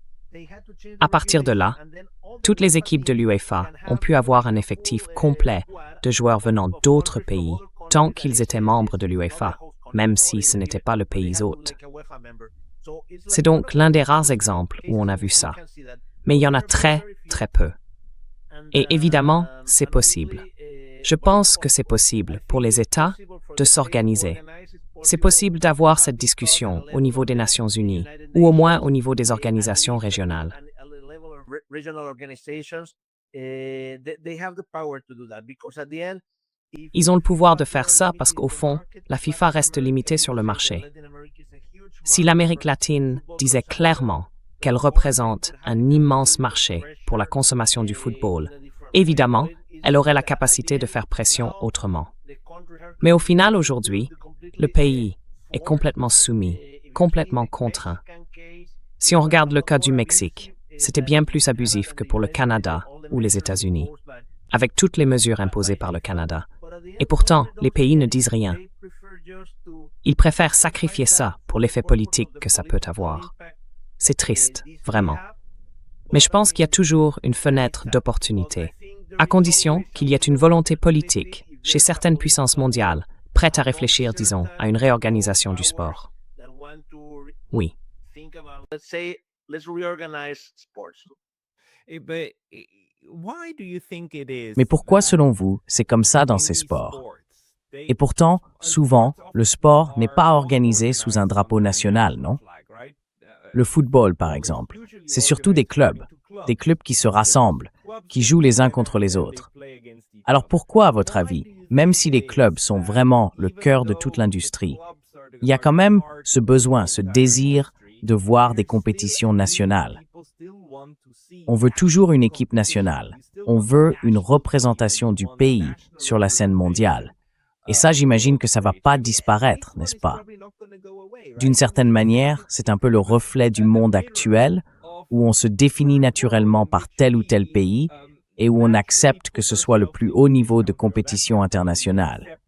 À partir de là, toutes les équipes de l'UEFA ont pu avoir un effectif complet de joueurs venant d'autres pays tant qu'ils étaient membres de l'UEFA, même si ce n'était pas le pays hôte. C'est donc l'un des rares exemples où on a vu ça. Mais il y en a très peu. Et évidemment, c'est possible. Je pense que c'est possible pour les États de s'organiser. C'est possible d'avoir cette discussion au niveau des Nations Unies, ou au moins au niveau des organisations régionales. Ils ont le pouvoir de faire ça parce qu'au fond, la FIFA reste limitée sur le marché. Si l'Amérique latine disait clairement qu'elle représente un immense marché pour la consommation du football, évidemment, elle aurait la capacité de faire pression autrement. Mais au final, aujourd'hui, le pays est complètement soumis, complètement contraint. Si on regarde le cas du Mexique, c'était bien plus abusif que pour le Canada ou les États-Unis, avec toutes les mesures imposées par le Canada. Et pourtant, les pays ne disent rien. Ils préfèrent sacrifier ça pour l'effet politique que ça peut avoir. C'est triste, vraiment. Mais je pense qu'il y a toujours une fenêtre d'opportunité, à condition qu'il y ait une volonté politique chez certaines puissances mondiales, prêtes à réfléchir, disons, à une réorganisation du sport. Oui. Mais pourquoi, selon vous, c'est comme ça dans ces sports? Et pourtant, souvent, le sport n'est pas organisé sous un drapeau national, non? Le football, par exemple, c'est surtout des clubs qui se rassemblent, qui jouent les uns contre les autres. Alors pourquoi, à votre avis, même si les clubs sont vraiment le cœur de toute l'industrie, il y a quand même ce besoin, ce désir de voir des compétitions nationales? On veut toujours une équipe nationale. On veut une représentation du pays sur la scène mondiale. Et ça, j'imagine que ça va pas disparaître, n'est-ce pas? D'une certaine manière, c'est un peu le reflet du monde actuel, où on se définit naturellement par tel ou tel pays et où on accepte que ce soit le plus haut niveau de compétition internationale.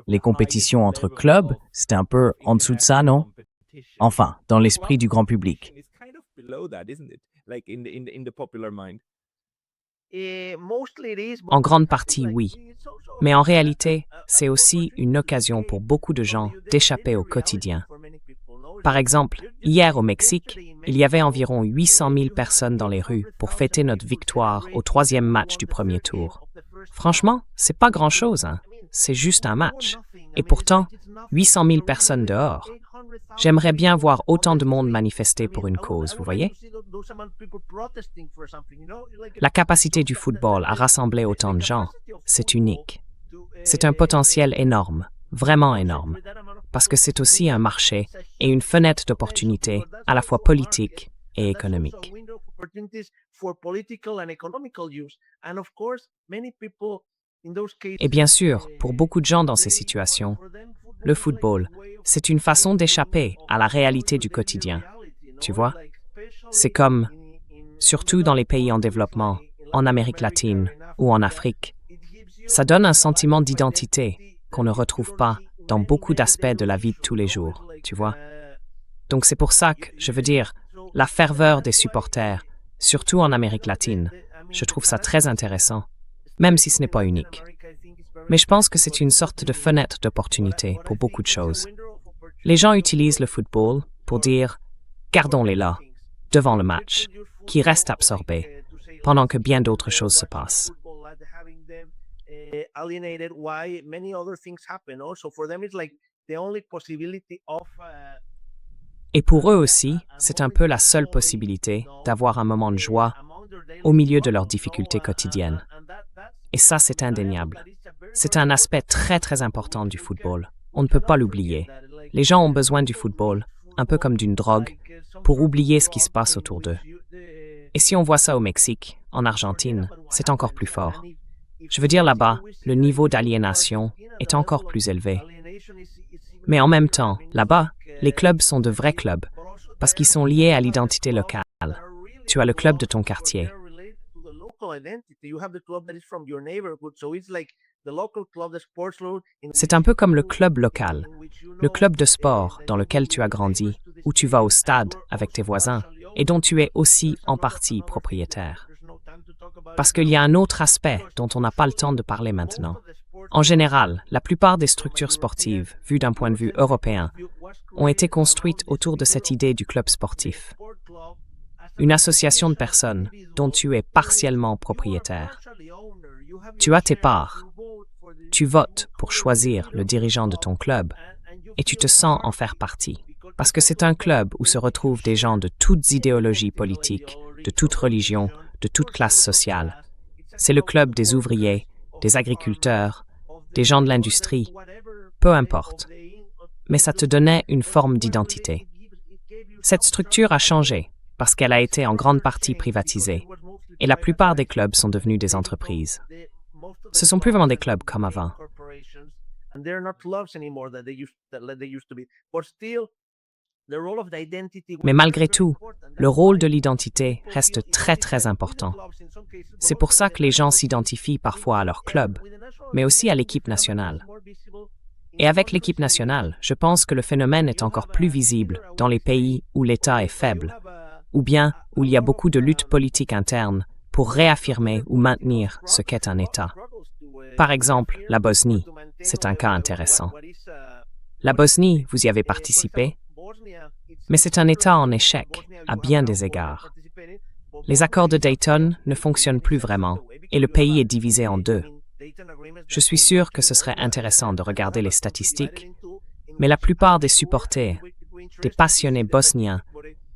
Les compétitions entre clubs, c'est un peu en dessous de ça, non? Enfin, dans l'esprit du grand public. En grande partie, oui. Mais en réalité, c'est aussi une occasion pour beaucoup de gens d'échapper au quotidien. Par exemple, hier au Mexique, il y avait environ 800 000 personnes dans les rues pour fêter notre victoire au 3e match du premier tour. Franchement, c'est pas grand-chose, hein? C'est juste un match. Et pourtant, 800 000 personnes dehors. J'aimerais bien voir autant de monde manifester pour une cause, vous voyez? La capacité du football à rassembler autant de gens, c'est unique. C'est un potentiel énorme, vraiment énorme, parce que c'est aussi un marché et une fenêtre d'opportunité à la fois politique et économique. Et bien sûr, pour beaucoup de gens dans ces situations, le football, c'est une façon d'échapper à la réalité du quotidien. Tu vois? C'est comme, surtout dans les pays en développement, en Amérique latine ou en Afrique, ça donne un sentiment d'identité qu'on ne retrouve pas dans beaucoup d'aspects de la vie de tous les jours, tu vois? Donc c'est pour ça que, je veux dire, la ferveur des supporters, surtout en Amérique latine, je trouve ça très intéressant, même si ce n'est pas unique. Mais je pense que c'est une sorte de fenêtre d'opportunité pour beaucoup de choses. Les gens utilisent le football pour dire « gardons-les là », devant le match, qui reste absorbé, pendant que bien d'autres choses se passent. Et pour eux aussi, c'est un peu la seule possibilité d'avoir un moment de joie au milieu de leurs difficultés quotidiennes. Et ça, c'est indéniable. C'est un aspect très très important du football. On ne peut pas l'oublier. Les gens ont besoin du football, un peu comme d'une drogue, pour oublier ce qui se passe autour d'eux. Et si on voit ça au Mexique, en Argentine, c'est encore plus fort. Je veux dire là-bas, le niveau d'aliénation est encore plus élevé. Mais en même temps, là-bas, les clubs sont de vrais clubs, parce qu'ils sont liés à l'identité locale. Tu as le club de ton quartier. C'est un peu comme le club local, le club de sport dans lequel tu as grandi, où tu vas au stade avec tes voisins et dont tu es aussi en partie propriétaire. Parce qu'il y a un autre aspect dont on n'a pas le temps de parler maintenant. En général, la plupart des structures sportives, vues d'un point de vue européen, ont été construites autour de cette idée du club sportif. Une association de personnes dont tu es partiellement propriétaire. Tu as tes parts. Tu votes pour choisir le dirigeant de ton club et tu te sens en faire partie. Parce que c'est un club où se retrouvent des gens de toutes idéologies politiques, de toute religion, de toute classe sociale. C'est le club des ouvriers, des agriculteurs, des gens de l'industrie, peu importe. Mais ça te donnait une forme d'identité. Cette structure a changé parce qu'elle a été en grande partie privatisée et la plupart des clubs sont devenus des entreprises. Ce sont plus vraiment des clubs comme avant. Mais malgré tout, le rôle de l'identité reste très très important. C'est pour ça que les gens s'identifient parfois à leur club, mais aussi à l'équipe nationale. Et avec l'équipe nationale, je pense que le phénomène est encore plus visible dans les pays où l'État est faible, ou bien où il y a beaucoup de luttes politiques internes pour réaffirmer ou maintenir ce qu'est un État. Par exemple, la Bosnie, c'est un cas intéressant. La Bosnie, vous y avez participé, mais c'est un État en échec à bien des égards. Les accords de Dayton ne fonctionnent plus vraiment et le pays est divisé en deux. Je suis sûr que ce serait intéressant de regarder les statistiques, mais la plupart des supporters, des passionnés bosniens,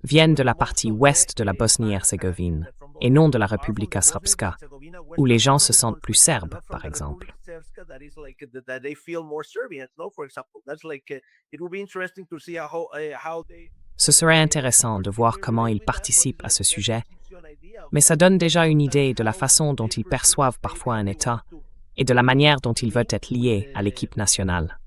viennent de la partie ouest de la Bosnie-Herzégovine et non de la Republika Srpska, où les gens se sentent plus serbes, par exemple. Ce serait intéressant de voir comment ils participent à ce sujet, mais ça donne déjà une idée de la façon dont ils perçoivent parfois un État et de la manière dont ils veulent être liés à l'équipe nationale.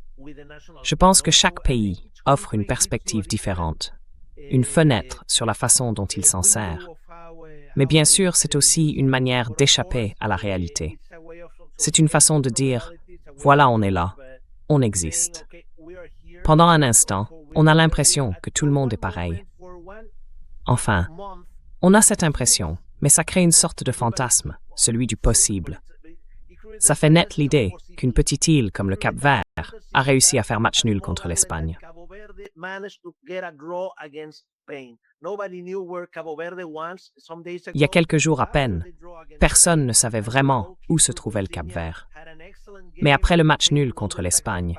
Je pense que chaque pays offre une perspective différente, une fenêtre sur la façon dont il s'en sert. Mais bien sûr, c'est aussi une manière d'échapper à la réalité. C'est une façon de dire « voilà, on est là, on existe ». Pendant un instant, on a l'impression que tout le monde est pareil. Enfin, on a cette impression, mais ça crée une sorte de fantasme, celui du possible. Ça fait naître l'idée qu'une petite île comme le Cap-Vert a réussi à faire match nul contre l'Espagne. Il y a quelques jours à peine, personne ne savait vraiment où se trouvait le Cap-Vert. Mais après le match nul contre l'Espagne,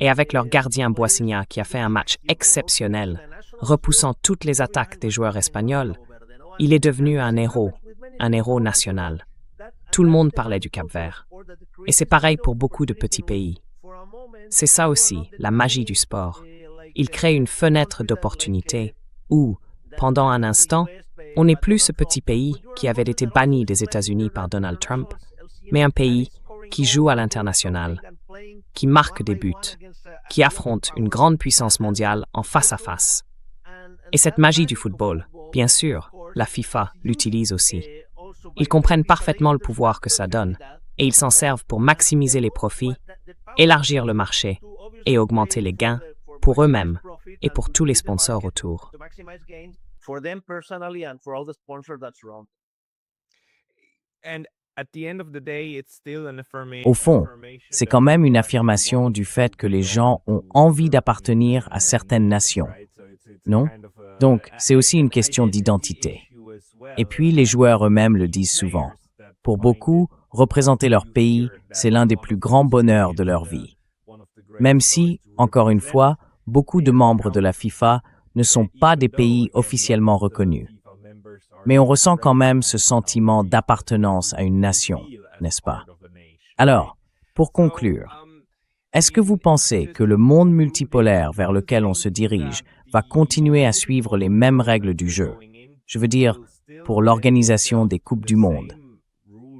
et avec leur gardien Boisigna qui a fait un match exceptionnel, repoussant toutes les attaques des joueurs espagnols, il est devenu un héros national. Tout le monde parlait du Cap-Vert. Et c'est pareil pour beaucoup de petits pays. C'est ça aussi, la magie du sport. Il crée une fenêtre d'opportunité où, pendant un instant, on n'est plus ce petit pays qui avait été banni des États-Unis par Donald Trump, mais un pays qui joue à l'international, qui marque des buts, qui affronte une grande puissance mondiale en face à face. Et cette magie du football, bien sûr, la FIFA l'utilise aussi. Ils comprennent parfaitement le pouvoir que ça donne, et ils s'en servent pour maximiser les profits, élargir le marché et augmenter les gains pour eux-mêmes et pour tous les sponsors autour. Au fond, c'est quand même une affirmation du fait que les gens ont envie d'appartenir à certaines nations, non? Donc, c'est aussi une question d'identité. Et puis, les joueurs eux-mêmes le disent souvent. Pour beaucoup, représenter leur pays, c'est l'un des plus grands bonheurs de leur vie. Même si, encore une fois, beaucoup de membres de la FIFA ne sont pas des pays officiellement reconnus. Mais on ressent quand même ce sentiment d'appartenance à une nation, n'est-ce pas? Alors, pour conclure, est-ce que vous pensez que le monde multipolaire vers lequel on se dirige va continuer à suivre les mêmes règles du jeu? Je veux dire, pour l'organisation des Coupes du Monde.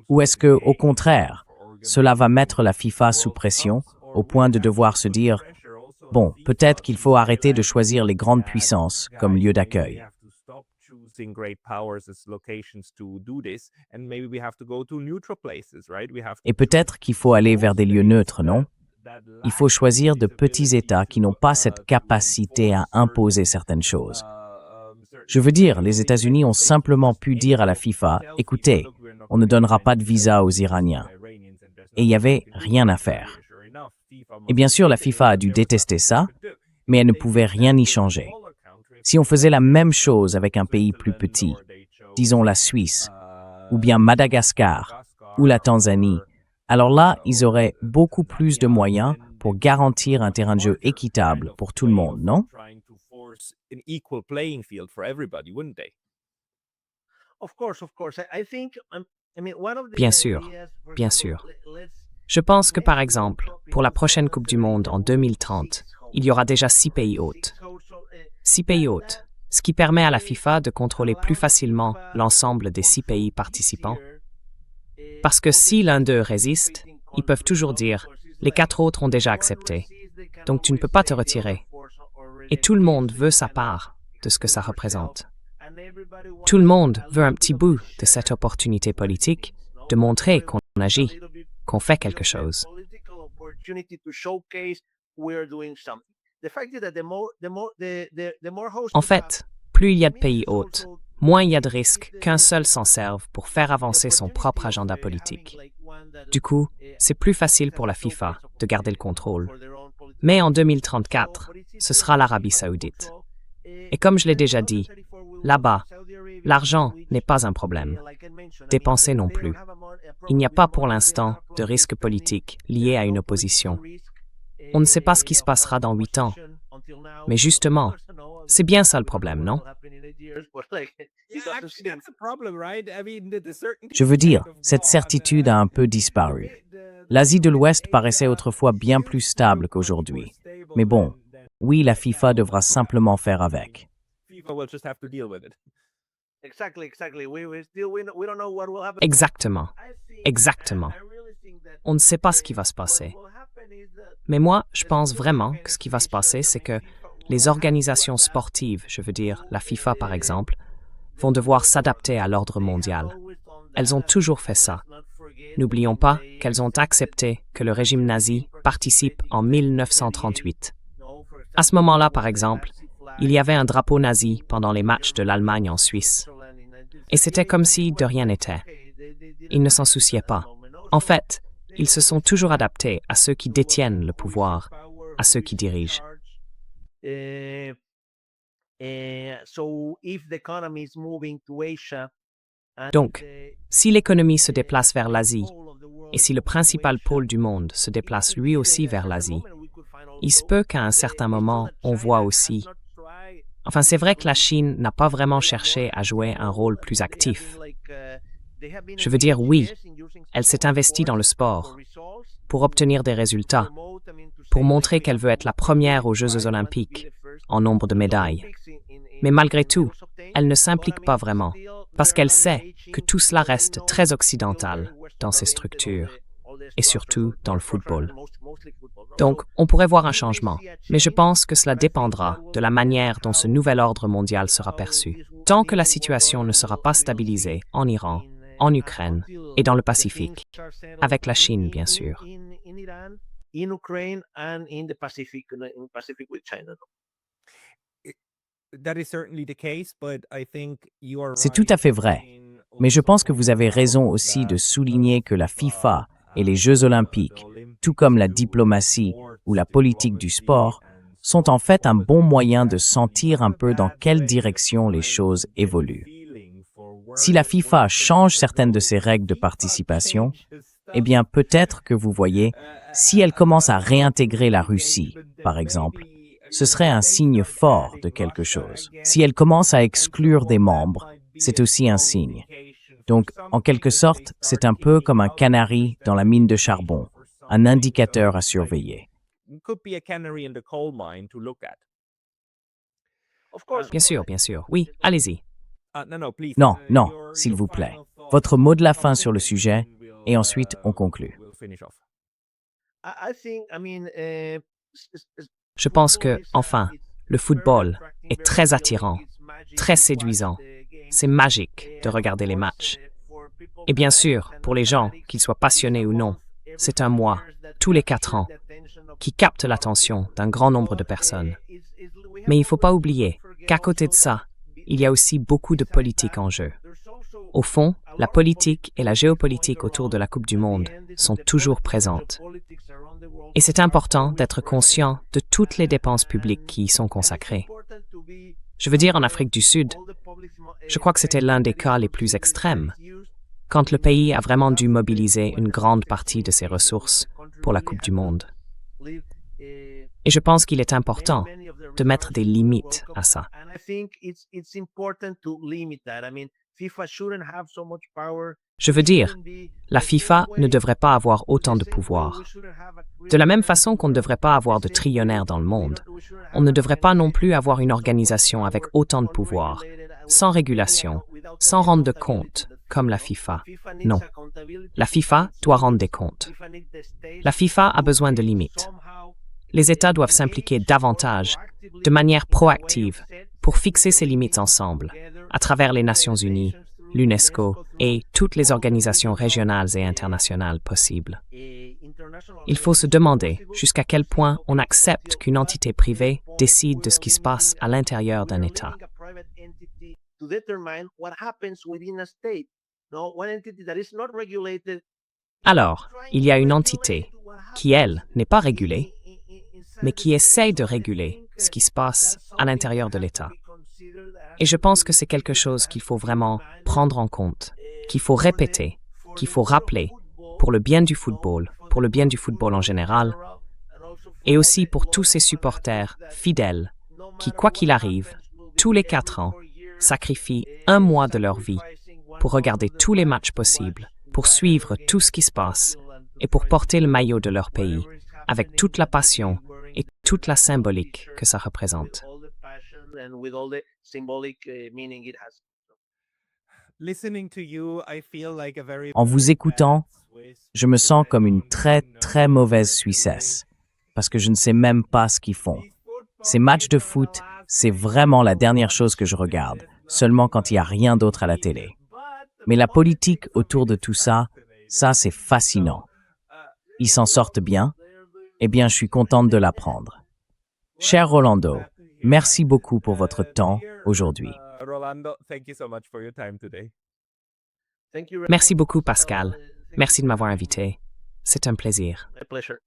Ou est-ce que, au contraire, cela va mettre la FIFA sous pression au point de devoir se dire « Bon, peut-être qu'il faut arrêter de choisir les grandes puissances comme lieu d'accueil ». Et peut-être qu'il faut aller vers des lieux neutres, non? Il faut choisir de petits États qui n'ont pas cette capacité à imposer certaines choses. Je veux dire, les États-Unis ont simplement pu dire à la FIFA « Écoutez, on ne donnera pas de visa aux Iraniens ». Et il n'y avait rien à faire. Et bien sûr, la FIFA a dû détester ça, mais elle ne pouvait rien y changer. Si on faisait la même chose avec un pays plus petit, disons la Suisse, ou bien Madagascar, ou la Tanzanie, alors là, ils auraient beaucoup plus de moyens pour garantir un terrain de jeu équitable pour tout le monde, non? Bien sûr, bien sûr. Je pense que, par exemple, pour la prochaine Coupe du Monde en 2030, il y aura déjà 6 pays hôtes. 6 pays hôtes, ce qui permet à la FIFA de contrôler plus facilement l'ensemble des 6 pays participants. Parce que si l'un d'eux résiste, ils peuvent toujours dire « les 4 autres ont déjà accepté, donc tu ne peux pas te retirer ». Et tout le monde veut sa part de ce que ça représente. Tout le monde veut un petit bout de cette opportunité politique de montrer qu'on agit, qu'on fait quelque chose. En fait, plus il y a de pays hôtes, moins il y a de risques qu'un seul s'en serve pour faire avancer son propre agenda politique. Du coup, c'est plus facile pour la FIFA de garder le contrôle. Mais en 2034, ce sera l'Arabie saoudite. Et comme je l'ai déjà dit, là-bas, l'argent n'est pas un problème. Dépenser non plus. Il n'y a pas pour l'instant de risque politique lié à une opposition. On ne sait pas ce qui se passera dans 8 ans. Mais justement, c'est bien ça le problème, non? Je veux dire, cette certitude a un peu disparu. L'Asie de l'Ouest paraissait autrefois bien plus stable qu'aujourd'hui. Mais bon, oui, la FIFA devra simplement faire avec. Exactement. Exactement. On ne sait pas ce qui va se passer. Mais moi, je pense vraiment que ce qui va se passer, c'est que les organisations sportives, je veux dire la FIFA par exemple, vont devoir s'adapter à l'ordre mondial. Elles ont toujours fait ça. N'oublions pas qu'elles ont accepté que le régime nazi participe en 1938. À ce moment-là, par exemple, il y avait un drapeau nazi pendant les matchs de l'Allemagne en Suisse. Et c'était comme si de rien n'était. Ils ne s'en souciaient pas. En fait, ils se sont toujours adaptés à ceux qui détiennent le pouvoir, à ceux qui dirigent. Donc, si l'économie se déplace vers l'Asie, et si le principal pôle du monde se déplace lui aussi vers l'Asie, il se peut qu'à un certain moment, on voit aussi. Enfin, c'est vrai que la Chine n'a pas vraiment cherché à jouer un rôle plus actif. Je veux dire, oui, elle s'est investie dans le sport pour obtenir des résultats, pour montrer qu'elle veut être la première aux Jeux olympiques en nombre de médailles. Mais malgré tout, elle ne s'implique pas vraiment, parce qu'elle sait que tout cela reste très occidental dans ses structures, et surtout dans le football. Donc, on pourrait voir un changement, mais je pense que cela dépendra de la manière dont ce nouvel ordre mondial sera perçu, tant que la situation ne sera pas stabilisée en Iran, en Ukraine et dans le Pacifique, avec la Chine, bien sûr. C'est tout à fait vrai. Mais je pense que vous avez raison aussi de souligner que la FIFA et les Jeux olympiques, tout comme la diplomatie ou la politique du sport, sont en fait un bon moyen de sentir un peu dans quelle direction les choses évoluent. Si la FIFA change certaines de ses règles de participation, eh bien peut-être que vous voyez, si elle commence à réintégrer la Russie, par exemple, ce serait un signe fort de quelque chose. Si elle commence à exclure des membres, c'est aussi un signe. Donc, en quelque sorte, c'est un peu comme un canari dans la mine de charbon, un indicateur à surveiller. Bien sûr. Oui, allez-y. Non, s'il vous plaît. Votre mot de la fin sur le sujet, et ensuite on conclut. Je pense que, enfin, le football est très attirant, très séduisant. C'est magique de regarder les matchs. Et bien sûr, pour les gens, qu'ils soient passionnés ou non, c'est un mois, tous les 4 ans, qui capte l'attention d'un grand nombre de personnes. Mais il ne faut pas oublier qu'à côté de ça, il y a aussi beaucoup de politique en jeu. Au fond, la politique et la géopolitique autour de la Coupe du Monde sont toujours présentes. Et c'est important d'être conscient de toutes les dépenses publiques qui y sont consacrées. Je veux dire, en Afrique du Sud, je crois que c'était l'un des cas les plus extrêmes, quand le pays a vraiment dû mobiliser une grande partie de ses ressources pour la Coupe du Monde. Et je pense qu'il est important de mettre des limites à ça. Je veux dire, la FIFA ne devrait pas avoir autant de pouvoir. De la même façon qu'on ne devrait pas avoir de trillionnaires dans le monde, on ne devrait pas non plus avoir une organisation avec autant de pouvoir, sans régulation, sans rendre de compte, comme la FIFA. Non. La FIFA doit rendre des comptes. La FIFA a besoin de limites. Les États doivent s'impliquer davantage, de manière proactive, pour fixer ces limites ensemble, à travers les Nations Unies, l'UNESCO et toutes les organisations régionales et internationales possibles. Il faut se demander jusqu'à quel point on accepte qu'une entité privée décide de ce qui se passe à l'intérieur d'un État. Alors, il y a une entité qui, elle, n'est pas régulée, mais qui essaye de réguler ce qui se passe à l'intérieur de l'État. Et je pense que c'est quelque chose qu'il faut vraiment prendre en compte, qu'il faut répéter, qu'il faut rappeler pour le bien du football en général, et aussi pour tous ces supporters fidèles qui, quoi qu'il arrive, tous les 4 ans, sacrifient un mois de leur vie pour regarder tous les matchs possibles, pour suivre tout ce qui se passe et pour porter le maillot de leur pays avec toute la passion et toute la symbolique que ça représente. En vous écoutant, je me sens comme une très, très mauvaise Suissesse, parce que je ne sais même pas ce qu'ils font. Ces matchs de foot, c'est vraiment la dernière chose que je regarde, seulement quand il n'y a rien d'autre à la télé. Mais la politique autour de tout ça, c'est fascinant. Ils s'en sortent bien? Eh bien, je suis contente de l'apprendre. Cher Rolando, merci beaucoup pour votre temps aujourd'hui. Merci beaucoup, Pascal. Merci de m'avoir invité. C'est un plaisir. My pleasure.